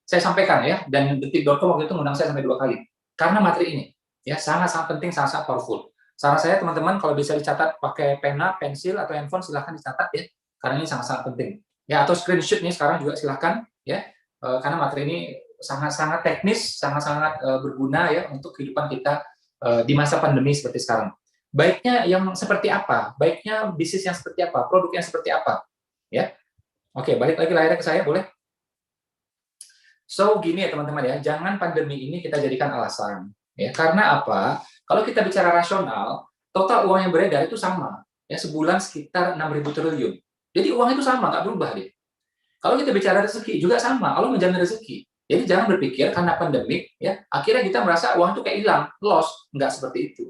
Saya sampaikan ya, dan detik.com waktu itu mengundang saya sampai 2 kali. Karena materi ini ya sangat-sangat penting, sangat-sangat powerful. Saran saya teman-teman kalau bisa dicatat pakai pena, pensil atau handphone silahkan dicatat ya. Karena ini sangat-sangat penting. Ya, atau screenshot nih sekarang juga silahkan ya, karena materi ini sangat-sangat teknis, sangat-sangat berguna ya untuk kehidupan kita di masa pandemi seperti sekarang. Baiknya yang seperti apa? Baiknya bisnis yang seperti apa? Produk yang seperti apa? Ya, oke, balik lagi layarnya ke saya, boleh? So gini ya teman-teman ya, jangan pandemi ini kita jadikan alasan. Ya, karena apa? Kalau kita bicara rasional, total uang yang beredar itu sama. Ya, sebulan sekitar 6.000 triliun. Jadi uang itu sama, nggak berubah deh. Kalau kita bicara rezeki juga sama, Allah menjamin rezeki. Jadi jangan berpikir karena pandemik, ya akhirnya kita merasa uang itu kayak hilang, loss, nggak seperti itu.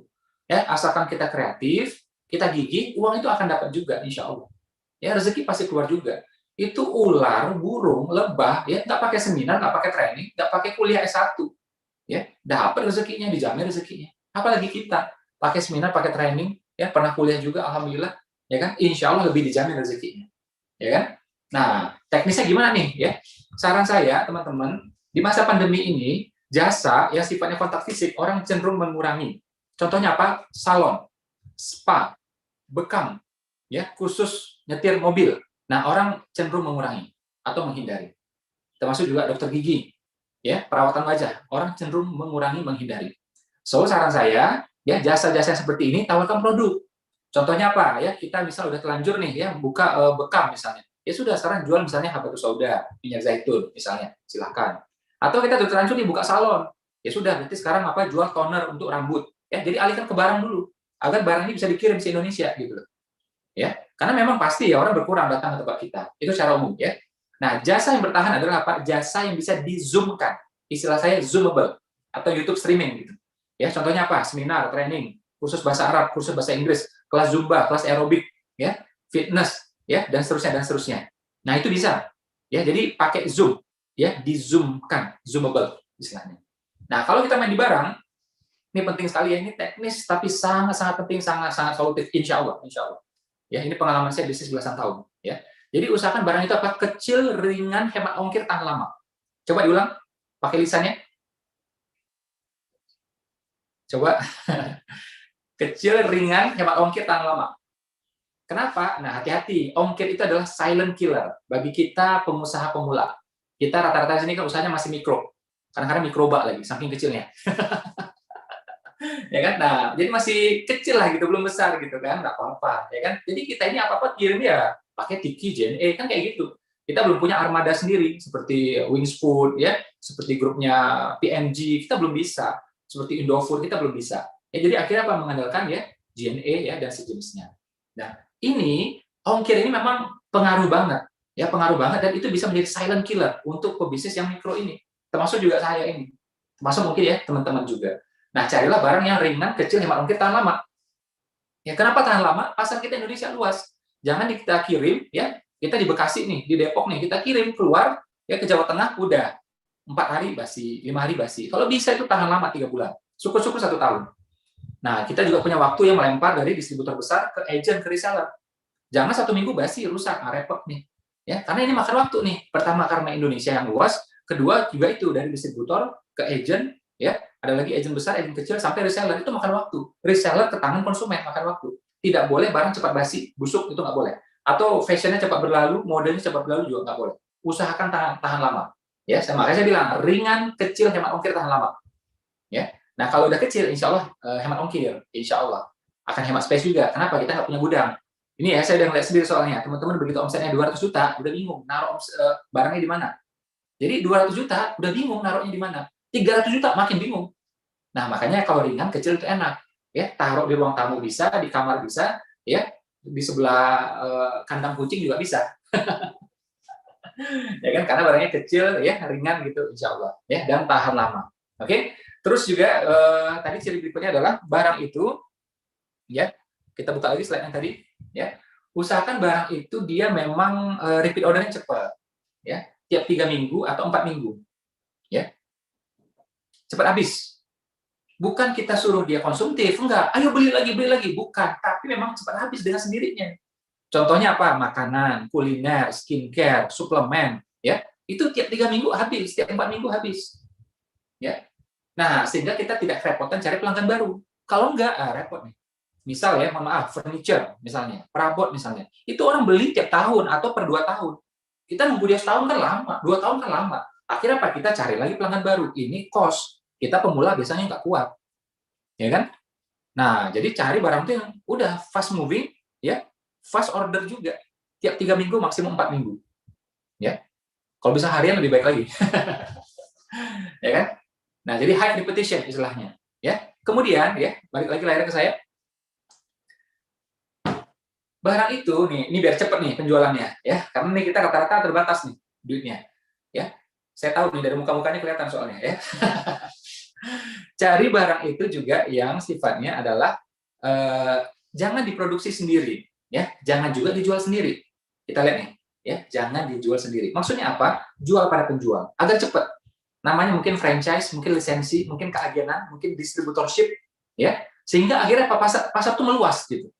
Ya, asalkan kita kreatif, kita gigih, uang itu akan dapat juga, insya Allah. Ya, rezeki pasti keluar juga. Itu ular, burung, lebah, ya nggak pakai seminar, nggak pakai training, nggak pakai kuliah S1, ya dapat rezekinya, dijamin rezekinya. Apalagi kita pakai seminar, pakai training, ya pernah kuliah juga, alhamdulillah. Ya kan, insya Allah lebih dijamin rezekinya, ya kan? Nah, teknisnya gimana nih? Ya, saran saya teman-teman di masa pandemi ini jasa yang sifatnya kontak fisik orang cenderung mengurangi. Contohnya apa? Salon, spa, bekam, ya khusus nyetir mobil. Nah, orang cenderung mengurangi atau menghindari. Termasuk juga dokter gigi, ya perawatan wajah, orang cenderung mengurangi, menghindari. So saran saya, ya jasa-jasa seperti ini tawarkan produk. Contohnya apa ya, kita misal udah telanjur nih ya buka bekam misalnya, ya sudah sekarang jual misalnya habatus sauda, minyak zaitun misalnya, silahkan. Atau kita udah terlanjur nih buka salon, ya sudah berarti sekarang apa, jual toner untuk rambut, ya jadi alihkan ke barang dulu agar barang ini bisa dikirim ke Indonesia gitu loh. Ya karena memang pasti ya orang berkurang datang ke tempat kita, itu secara umum ya. Nah, jasa yang bertahan adalah apa? Jasa yang bisa di-zoom-kan. Istilah saya zoomable atau YouTube streaming gitu. Ya, contohnya apa? Seminar, training, kursus bahasa Arab, kursus bahasa Inggris, kelas Zumba, kelas aerobik, ya, fitness, ya, dan seterusnya dan seterusnya. Nah, itu bisa. Ya, jadi pakai Zoom, ya, di-zoom-kan, zoomable istilahnya. Nah, kalau kita main di barang, ini penting sekali ya, ini teknis tapi sangat-sangat penting, sangat-sangat solutif, insya Allah. Ya, ini pengalaman saya bisnis belasan tahun, ya. Jadi usahakan barang itu apa? Kecil, ringan, hemat ongkir, tahan lama. Coba diulang, pakai lisannya. Coba. Kecil, ringan, hemat ongkir, tahan lama. Kenapa? Nah, hati-hati. Ongkir itu adalah silent killer bagi kita pengusaha pemula. Kita rata-rata di sini kan usahanya masih mikro. Kadang-kadang mikroba lagi, saking kecilnya. Ya kan? Nah, jadi masih kecil lah gitu, belum besar gitu kan, nggak apa-apa, ya kan? Jadi kita ini apa-apa kirim ya pakai Tiki, JNE, kan kayak gitu. Kita belum punya armada sendiri, seperti Wings Food, ya, seperti grupnya PMG, kita belum bisa. Seperti Indofood, kita belum bisa. Ya, jadi akhirnya apa? Mengandalkan ya JNE ya dan sejenisnya. Nah, ini ongkir ini memang pengaruh banget, ya pengaruh banget, dan itu bisa menjadi silent killer untuk pebisnis yang mikro ini, termasuk juga saya ini, termasuk mungkin ya teman-teman juga. Nah, carilah barang yang ringan, kecil, hemat ongkir, tahan lama. Ya, kenapa tahan lama? Pasar kita Indonesia luas. Jangan kita kirim, ya, kita di Bekasi nih, di Depok nih, kita kirim keluar ya ke Jawa Tengah, udah 4 hari basi, 5 hari basi. Kalau bisa itu tahan lama 3 bulan, syukur-syukur 1 tahun. Nah, kita juga punya waktu yang melempar dari distributor besar ke agent, ke reseller. Jangan 1 minggu basi, rusak, repot nih. Ya, karena ini makan waktu nih. Pertama karena Indonesia yang luas, kedua juga itu dari distributor ke agent, ya, ada lagi agent besar, agent kecil, sampai reseller, itu makan waktu. Reseller ke tangan konsumen, makan waktu. Tidak boleh barang cepat basi, busuk, itu nggak boleh. Atau fashionnya cepat berlalu, modenya cepat berlalu juga nggak boleh. Usahakan tahan lama. Ya, makanya saya bilang, ringan, kecil, hemat ongkir, tahan lama. Ya. Nah, kalau udah kecil, insya Allah hemat ongkir, insya Allah. Akan hemat space juga. Kenapa? Kita nggak punya gudang. Ini ya, saya udah ngeliat sendiri soalnya. Teman-teman begitu omsetnya 200 juta, udah bingung, naruh barangnya di mana. Jadi 200 juta, udah bingung naruhnya di mana. 300 juta, makin bingung. Nah, makanya kalau ringan, kecil itu enak. Ya, taruh di ruang tamu bisa, di kamar bisa, ya, di sebelah kandang kucing juga bisa. Ya kan, karena barangnya kecil, ya, ringan gitu, insya Allah. Ya, dan tahan lama. Oke? Terus juga, tadi ciri berikutnya adalah barang itu, ya, kita buka lagi slide yang tadi, ya, usahakan barang itu dia memang repeat ordernya cepat. Ya, tiap 3 minggu atau 4 minggu. Ya, cepat habis. Bukan kita suruh dia konsumtif, enggak, ayo beli lagi, bukan, tapi memang cepat habis dengan sendirinya. Contohnya apa? Makanan, kuliner, skincare, suplemen, ya, itu tiap 3 minggu habis, tiap 4 minggu habis. Ya. Nah, sehingga kita tidak kerepotan cari pelanggan baru. Kalau enggak, repot nih. Misal ya, mohon maaf, furniture misalnya, perabot misalnya, itu orang beli tiap tahun atau per 2 tahun. Kita nunggu dia setahun kan lama, 2 tahun kan lama. Akhirnya apa? Kita cari lagi pelanggan baru. Ini cost. Kita pemula biasanya nggak kuat, ya kan? Nah, jadi cari barang itu yang udah fast moving, ya, fast order juga. Tiap 3 minggu, maksimum 4 minggu. Ya, kalau bisa harian lebih baik lagi. Ya kan? Nah, jadi high repetition istilahnya. Ya, kemudian ya, balik lagi layar ke saya. Barang itu nih, ini biar cepet nih penjualannya, ya, karena nih kita rata-rata terbatas nih duitnya. Ya, saya tahu nih dari muka-mukanya kelihatan soalnya, ya. Cari barang itu juga yang sifatnya adalah jangan diproduksi sendiri, ya, jangan juga dijual sendiri. Kita lihat nih, ya, jangan dijual sendiri. Maksudnya apa? Jual pada penjual agar cepat. Namanya mungkin franchise, mungkin lisensi, mungkin keagenan, mungkin distributorship, ya, sehingga akhirnya pasar itu meluas gitu.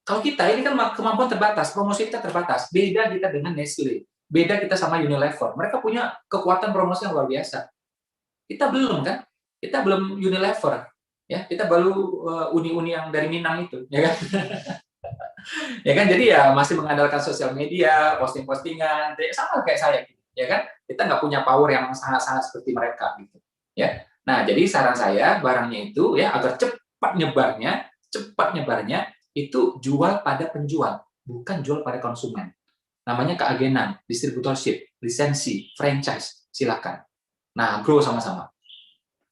Kalau kita ini kan kemampuan terbatas, promosi kita terbatas. Beda kita dengan Nestle, beda kita sama Unilever. Mereka punya kekuatan promosi yang luar biasa. Kita belum kan? Kita belum Unilever, ya, kita baru uni-uni yang dari Minang itu, ya kan? Ya kan, jadi ya masih mengandalkan sosial media, posting-postingan, sama kayak saya, ya kan? Kita nggak punya power yang sangat-sangat seperti mereka, gitu, ya. Nah, jadi saran saya barangnya itu ya agar cepat nyebarnya itu jual pada penjual, bukan jual pada konsumen. Namanya keagenan, distributorship, lisensi, franchise, silakan. Nah, grow sama-sama.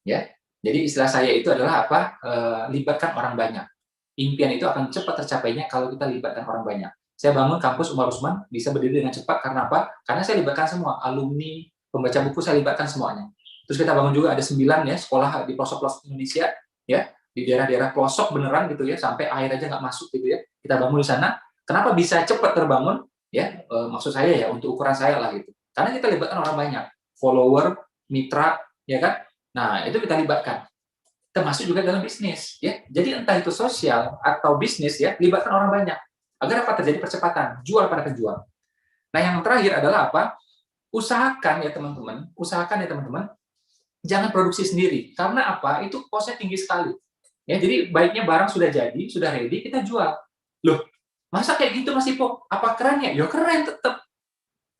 Ya, jadi istilah saya itu adalah apa? Libatkan orang banyak. Impian itu akan cepat tercapainya kalau kita libatkan orang banyak. Saya bangun kampus Umar Usman bisa berdiri dengan cepat karena apa? Karena saya libatkan semua, alumni, pembaca buku saya libatkan semuanya. Terus kita bangun juga ada 9 ya sekolah di pelosok-pelosok Indonesia ya, di daerah-daerah pelosok beneran gitu ya, sampai air aja nggak masuk gitu ya. Kita bangun di sana. Kenapa bisa cepat terbangun? Ya, maksud saya ya untuk ukuran saya lah gitu. Karena kita libatkan orang banyak, follower, mitra, ya kan? Nah, itu kita libatkan. Termasuk juga dalam bisnis ya. Jadi entah itu sosial atau bisnis ya, libatkan orang banyak agar apa terjadi percepatan, jual pada penjual. Nah, yang terakhir adalah apa? Usahakan ya teman-teman, jangan produksi sendiri. Karena apa? Itu cost-nya tinggi sekali. Ya, jadi baiknya barang sudah jadi, sudah ready, kita jual. Loh, masa kayak gitu Mas Ipo? Apa keren ya? Ya keren tetap.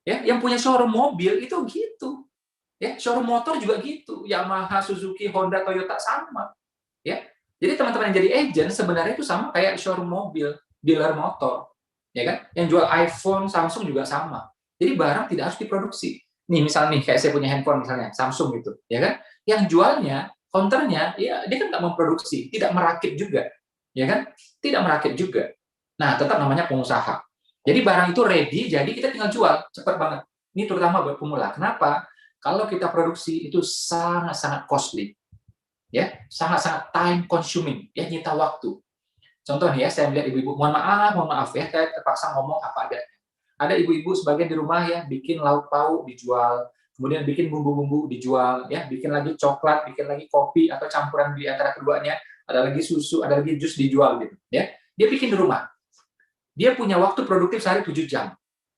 Ya, yang punya showroom mobil itu gitu. Ya, showroom motor juga gitu. Yamaha, Suzuki, Honda, Toyota sama. Ya. Jadi teman-teman yang jadi agent sebenarnya itu sama kayak showroom mobil, dealer motor. Ya kan? Yang jual iPhone, Samsung juga sama. Jadi barang tidak harus diproduksi. Nih, misalnya nih kayak saya punya handphone misalnya, Samsung gitu, ya kan? Yang jualnya, counternya, ya dia kan nggak memproduksi, tidak merakit juga. Ya kan? Tidak merakit juga. Nah, tetap namanya pengusaha. Jadi barang itu ready, jadi kita tinggal jual, cepat banget. Ini terutama buat pemula. Kenapa? Kalau kita produksi itu sangat-sangat costly, ya, sangat-sangat time consuming, ya, nyita waktu. Contoh nih ya, saya melihat ibu-ibu, mohon maaf ya, saya terpaksa ngomong apa adanya. Ada ibu-ibu sebagian di rumah ya, bikin lauk pauk dijual, kemudian bikin bumbu-bumbu dijual, ya, bikin lagi coklat, bikin lagi kopi atau campuran di antara keduanya, ada lagi susu, ada lagi jus dijual gitu, ya. Dia bikin di rumah. Dia punya waktu produktif sehari 7 jam.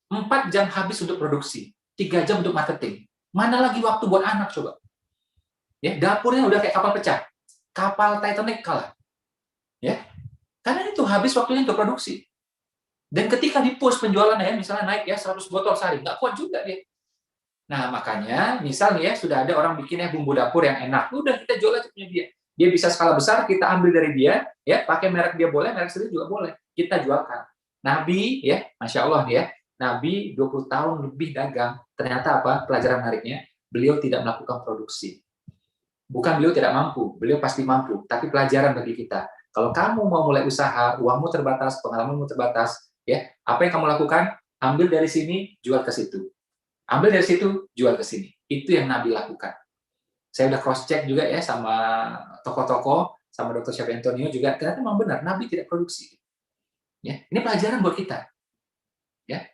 4 jam habis untuk produksi, 3 jam untuk marketing. Mana lagi waktu buat anak coba? Ya, dapurnya udah kayak kapal pecah. Kapal Titanic kalah. Ya. Karena itu habis waktunya untuk produksi. Dan ketika di-push penjualannya, misalnya naik ya 100 botol sehari, nggak kuat juga dia. Nah, makanya misalnya ya sudah ada orang bikinnya bumbu dapur yang enak, udah kita jual aja punya dia. Dia bisa skala besar, kita ambil dari dia, ya, pakai merek dia boleh, merek sendiri juga boleh. Kita jualkan. Nabi, ya, Masya Allah ya, Nabi 20 tahun lebih dagang. Ternyata apa? Pelajaran menariknya, beliau tidak melakukan produksi. Bukan beliau tidak mampu, beliau pasti mampu. Tapi pelajaran bagi kita. Kalau kamu mau mulai usaha, uangmu terbatas, pengalamanmu terbatas, ya, apa yang kamu lakukan? Ambil dari sini, jual ke situ. Ambil dari situ, jual ke sini. Itu yang Nabi lakukan. Saya udah cross-check juga ya sama tokoh-tokoh, sama Dr. Syafi Antonio juga. Ternyata memang benar, Nabi tidak produksi. Ya, ini pelajaran buat kita. Ya,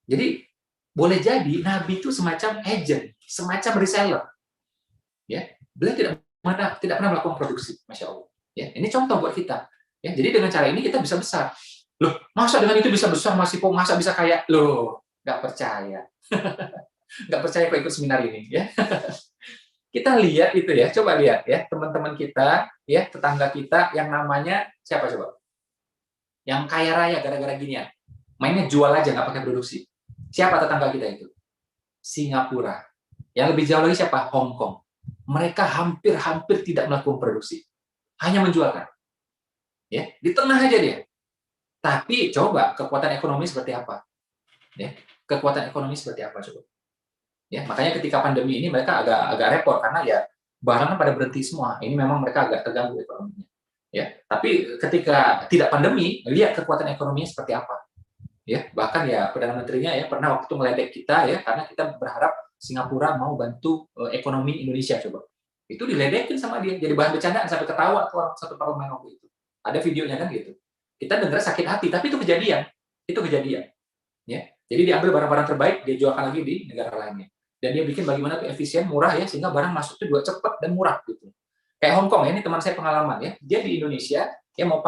jadi boleh jadi Nabi itu semacam agent, semacam reseller. Ya, beliau tidak pernah melakukan produksi, Masya Allah. Ya, ini contoh buat kita. Ya, jadi dengan cara ini kita bisa besar. Loh, masa dengan itu bisa besar, Mas Ipo? Masa bisa kaya? Loh, nggak percaya. Nggak percaya kok ikut seminar ini. Ya. Kita lihat itu ya, coba lihat ya, teman-teman kita, ya, tetangga kita yang namanya, siapa coba? Yang kaya raya gara-gara ginian. Mainnya jual aja, nggak pakai produksi. Siapa tetangga kita itu? Singapura. Yang lebih jauh lagi siapa? Hong Kong. Mereka hampir tidak melakukan produksi. Hanya menjualkan. Ya, di tengah aja dia. Tapi coba kekuatan ekonomi seperti apa? Ya, kekuatan ekonomi seperti apa coba? Ya, makanya ketika pandemi ini mereka agak repot karena ya barang kan pada berhenti semua. Ini memang mereka agak terganggu ekonominya. Ya, tapi ketika tidak pandemi, lihat kekuatan ekonominya seperti apa. Ya, bahkan ya Perdana Menterinya ya pernah waktu meledek kita ya karena kita berharap Singapura mau bantu ekonomi Indonesia coba. Itu diledekin sama dia, jadi bahan bercandaan sampai ketawa tuh orang satu parlemen waktu itu. Ada videonya kan gitu. Kita dengar sakit hati, tapi itu kejadian. Itu kejadian. Ya. Jadi diambil barang-barang terbaik, dia jualkan lagi di negara lainnya. Dan dia bikin bagaimana tuh efisien, murah ya, sehingga barang masuk itu juga cepat dan murah gitu. Kayak Hong Kong ya, ini teman saya pengalaman ya. Dia di Indonesia, dia mau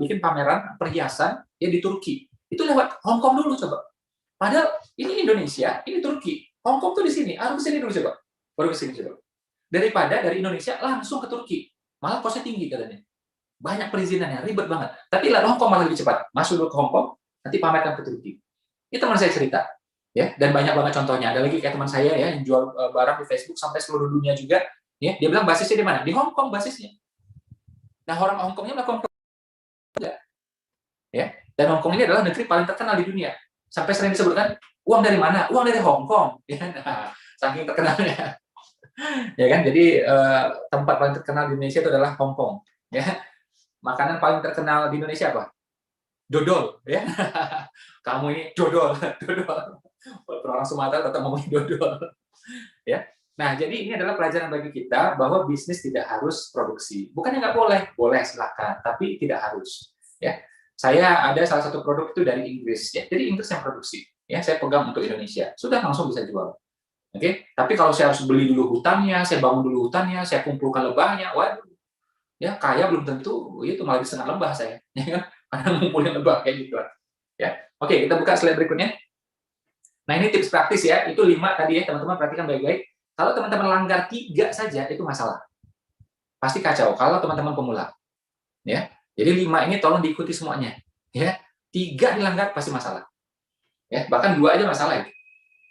bikin pameran perhiasan ya di Turki. Itu lewat Hong Kong dulu coba. Padahal ini Indonesia, ini Turki. Hong Kong tuh di sini, harus ke sini dulu coba. Baru ke sini coba. Daripada dari Indonesia langsung ke Turki. Malah kosnya tinggi katanya. Banyak perizinannya, ribet banget. Tapi lah Hong Kong malah lebih cepat. Masuk dulu ke Hong Kong, nanti pamerkan ke Turki. Ini teman saya cerita. Ya, dan banyak banget contohnya. Ada lagi kayak teman saya ya yang jual barang di Facebook sampai seluruh dunia juga. Ya, dia bilang basisnya di mana? Di Hong Kong basisnya. Nah, orang Hong Kongnya melakukan juga. Ya, dan Hong Kong ini adalah negeri paling terkenal di dunia. Sampai sering disebutkan uang dari mana? Uang dari Hong Kong. Ya, nah, saking terkenalnya. Ya kan, jadi tempat paling terkenal di Indonesia itu adalah Hong Kong. Ya, makanan paling terkenal di Indonesia apa? dodol, ya. Kamu ini dodol, dodol. Orang Sumatera tetap ngomongin dodol, ya. Nah, jadi ini adalah pelajaran bagi kita bahwa bisnis tidak harus produksi. Bukannya nggak boleh, boleh silakan, tapi tidak harus. Ya, saya ada salah satu produk itu dari Inggris, ya. Jadi Inggris yang produksi, ya. Saya pegang untuk Indonesia, sudah langsung bisa jual. Oke, tapi kalau saya harus beli dulu hutannya, saya bangun dulu hutannya, saya kumpulkan lebahnya, waduh, ya kaya belum tentu, itu malah di setengah lembah saya, ya kan? Karena ngumpulin lebah kayak gitu, ya. Oke, kita buka slide berikutnya. Nah, ini tips praktis ya, itu 5 tadi ya, teman-teman perhatikan baik-baik. Kalau teman-teman langgar 3 saja, itu masalah. Pasti kacau, kalau teman-teman pemula. Ya, jadi 5 ini tolong diikuti semuanya. Ya, 3 dilanggar pasti masalah. Ya, bahkan 2 aja masalah itu.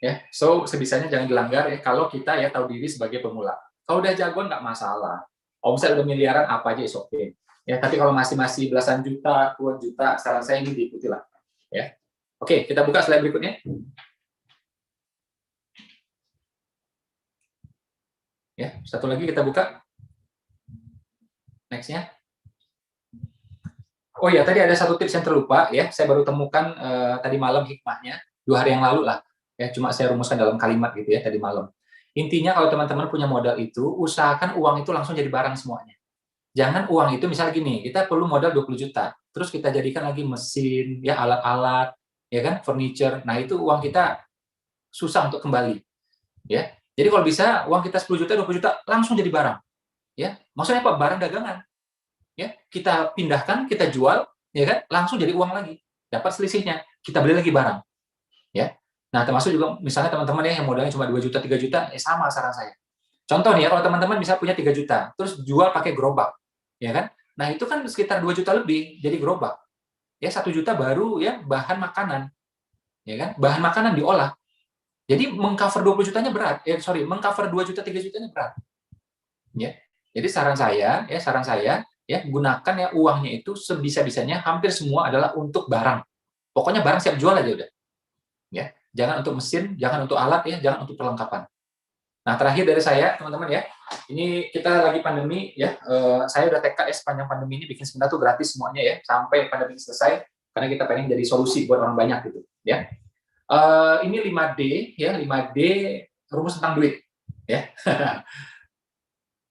Ya, so sebisanya jangan dilanggar ya, kalau kita ya tahu diri sebagai pemula. Kalau udah jagoan nggak masalah. Omset udah miliaran, apa aja is okay. Ya, tapi kalau masih belasan juta, puluhan juta, saran saya ini diikuti lah. Ya. Oke, kita buka slide berikutnya. Ya, satu lagi kita buka. Next-nya. Oh ya, tadi ada satu tips yang terlupa ya. Saya baru temukan tadi malam hikmahnya, 2 hari yang lalu lah. Ya, cuma saya rumuskan dalam kalimat gitu ya tadi malam. Intinya kalau teman-teman punya modal itu, usahakan uang itu langsung jadi barang semuanya. Jangan uang itu misalnya gini, kita perlu modal 20 juta, terus kita jadikan lagi mesin, ya alat-alat, ya kan, furniture. Nah, itu uang kita susah untuk kembali. Ya. Jadi kalau bisa uang kita 10 juta, 20 juta langsung jadi barang. Ya. Maksudnya apa? Barang dagangan. Ya, kita pindahkan, kita jual, ya kan? Langsung jadi uang lagi. Dapat selisihnya, kita beli lagi barang. Ya. Nah, termasuk juga misalnya teman-teman ya yang modalnya cuma 2 juta, 3 juta, sama saran saya. Contoh nih ya, kalau teman-teman bisa punya 3 juta, terus jual pakai gerobak, ya kan? Nah, itu kan sekitar 2 juta lebih jadi gerobak. Ya, 1 juta baru ya bahan makanan. Ya kan? Bahan makanan diolah. Jadi mengcover 20 jutanya berat. Mengcover 2 juta, 3 jutanya berat. Ya. Jadi saran saya ya gunakan ya uangnya itu sebisa-bisanya hampir semua adalah untuk barang. Pokoknya barang siap jual aja udah. Ya. Jangan untuk mesin, jangan untuk alat ya, jangan untuk perlengkapan. Nah, terakhir dari saya, teman-teman ya. Ini kita lagi pandemi ya. Saya udah tekad ya sepanjang pandemi ini bikin seminar tuh gratis semuanya ya sampai pandemi selesai karena kita pengen jadi solusi buat orang banyak gitu, ya. Ini 5D ya, 5D rumus tentang duit ya.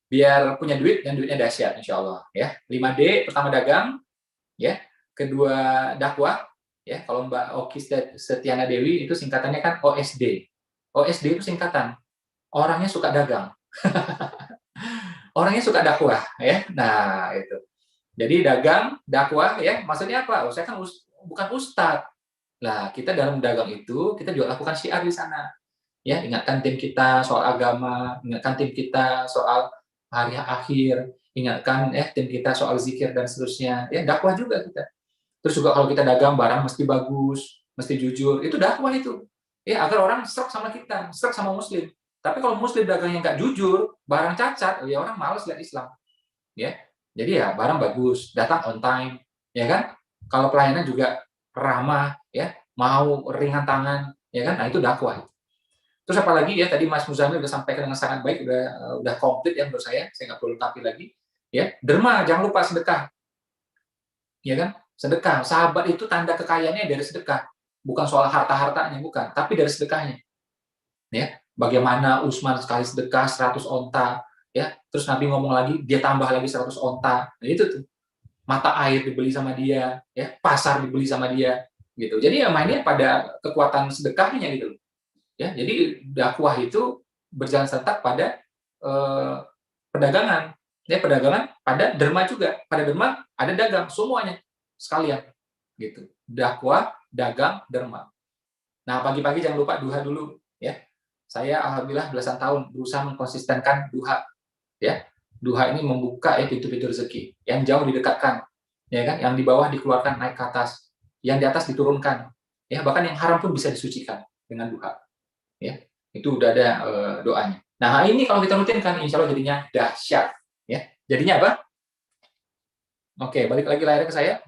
Biar punya duit dan duitnya dahsyat insyaallah ya. 5D pertama dagang ya, kedua dakwah ya. Kalau Mbak Oki Setiana Dewi itu singkatannya kan OSD. OSD itu singkatan orangnya suka dagang. Orangnya suka dakwah ya. Nah, itu. Jadi dagang, dakwah ya, maksudnya apa? Saya kan bukan ustadz. Nah, kita dalam dagang itu, kita juga lakukan syiar di sana. Ya, ingatkan tim kita soal agama, ingatkan tim kita soal hari akhir, ingatkan tim kita soal zikir dan seterusnya. Ya, dakwah juga kita. Terus juga kalau kita dagang barang mesti bagus, mesti jujur, itu dakwah itu. Ya, agar orang serak sama kita, serak sama muslim. Tapi kalau muslim dagangnya nggak jujur, barang cacat, ya orang malas lihat Islam. Ya, jadi ya barang bagus, datang on time, ya kan? Kalau pelayanan juga ramah, ya, mau ringan tangan, ya kan? Nah, itu dakwah. Terus apalagi ya tadi Mas Muzamil udah sampaikan dengan sangat baik, udah komplit ya menurut saya nggak perlu lengkapi lagi. Ya, derma, jangan lupa sedekah. Ya kan? Sedekah. Sahabat itu tanda kekayaannya dari sedekah. Bukan soal harta-hartanya, bukan, tapi dari sedekahnya. Ya, bagaimana Utsman sekali sedekah 100 onta, ya. Terus Nabi ngomong lagi, dia tambah lagi 100 onta. Nah, itu tuh. Mata air dibeli sama dia, ya, pasar dibeli sama dia, gitu. Jadi ya mainnya pada kekuatan sedekahnya gitu. Ya, jadi dakwah itu berjalan serentak pada perdagangan. Ya, perdagangan pada derma juga. Pada derma ada dagang semuanya sekalian. Gitu. Dakwah, dagang, derma. Nah, pagi-pagi jangan lupa duha dulu, ya. Saya alhamdulillah belasan tahun berusaha mengkonsistenkan duha, ya. Duha ini membuka ya pintu-pintu rezeki. Yang jauh didekatkan, ya kan? Yang di bawah dikeluarkan naik ke atas, yang di atas diturunkan, ya. Bahkan yang haram pun bisa disucikan dengan duha, ya. Itu udah ada doanya. Nah, ini kalau kita rutinkan, insya Allah jadinya dahsyat, ya. Jadinya apa? Oke, balik lagi layar ke saya.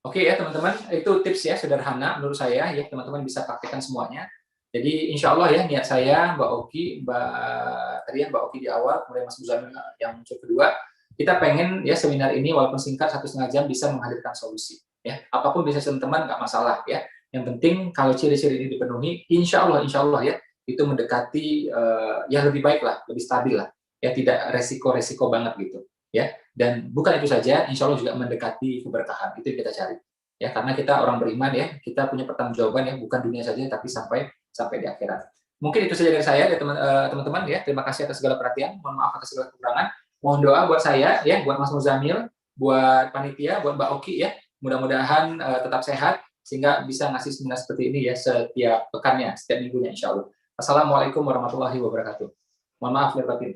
Oke ya teman-teman, itu tips ya sederhana menurut saya ya, teman-teman bisa praktikkan semuanya. Jadi insya Allah ya niat saya, Mbak Oki di awal, kemudian Mas Muzamil yang muncul kedua, kita pengen ya seminar ini walaupun singkat 1,5 jam bisa menghadirkan solusi. Ya, apapun bisa teman nggak masalah ya. Yang penting kalau ciri-ciri ini dipenuhi, insya Allah ya itu mendekati ya lebih baik lah, lebih stabil lah. Ya tidak resiko-resiko banget gitu. Ya, dan bukan itu saja, insya Allah juga mendekati keberkahan. Itu yang kita cari. Ya, karena kita orang beriman ya, kita punya pertanggungjawaban ya, bukan dunia saja tapi sampai di akhirat. Mungkin itu saja dari saya ya teman-teman ya. Terima kasih atas segala perhatian. Mohon maaf atas segala kekurangan. Mohon doa buat saya ya, buat Mas Muzamil, buat panitia, buat Mbak Oki ya. Mudah-mudahan tetap sehat sehingga bisa ngasih seminar seperti ini ya setiap pekannya, setiap minggunya insya Allah. Assalamualaikum warahmatullahi wabarakatuh. Mohon maaf lahir batin.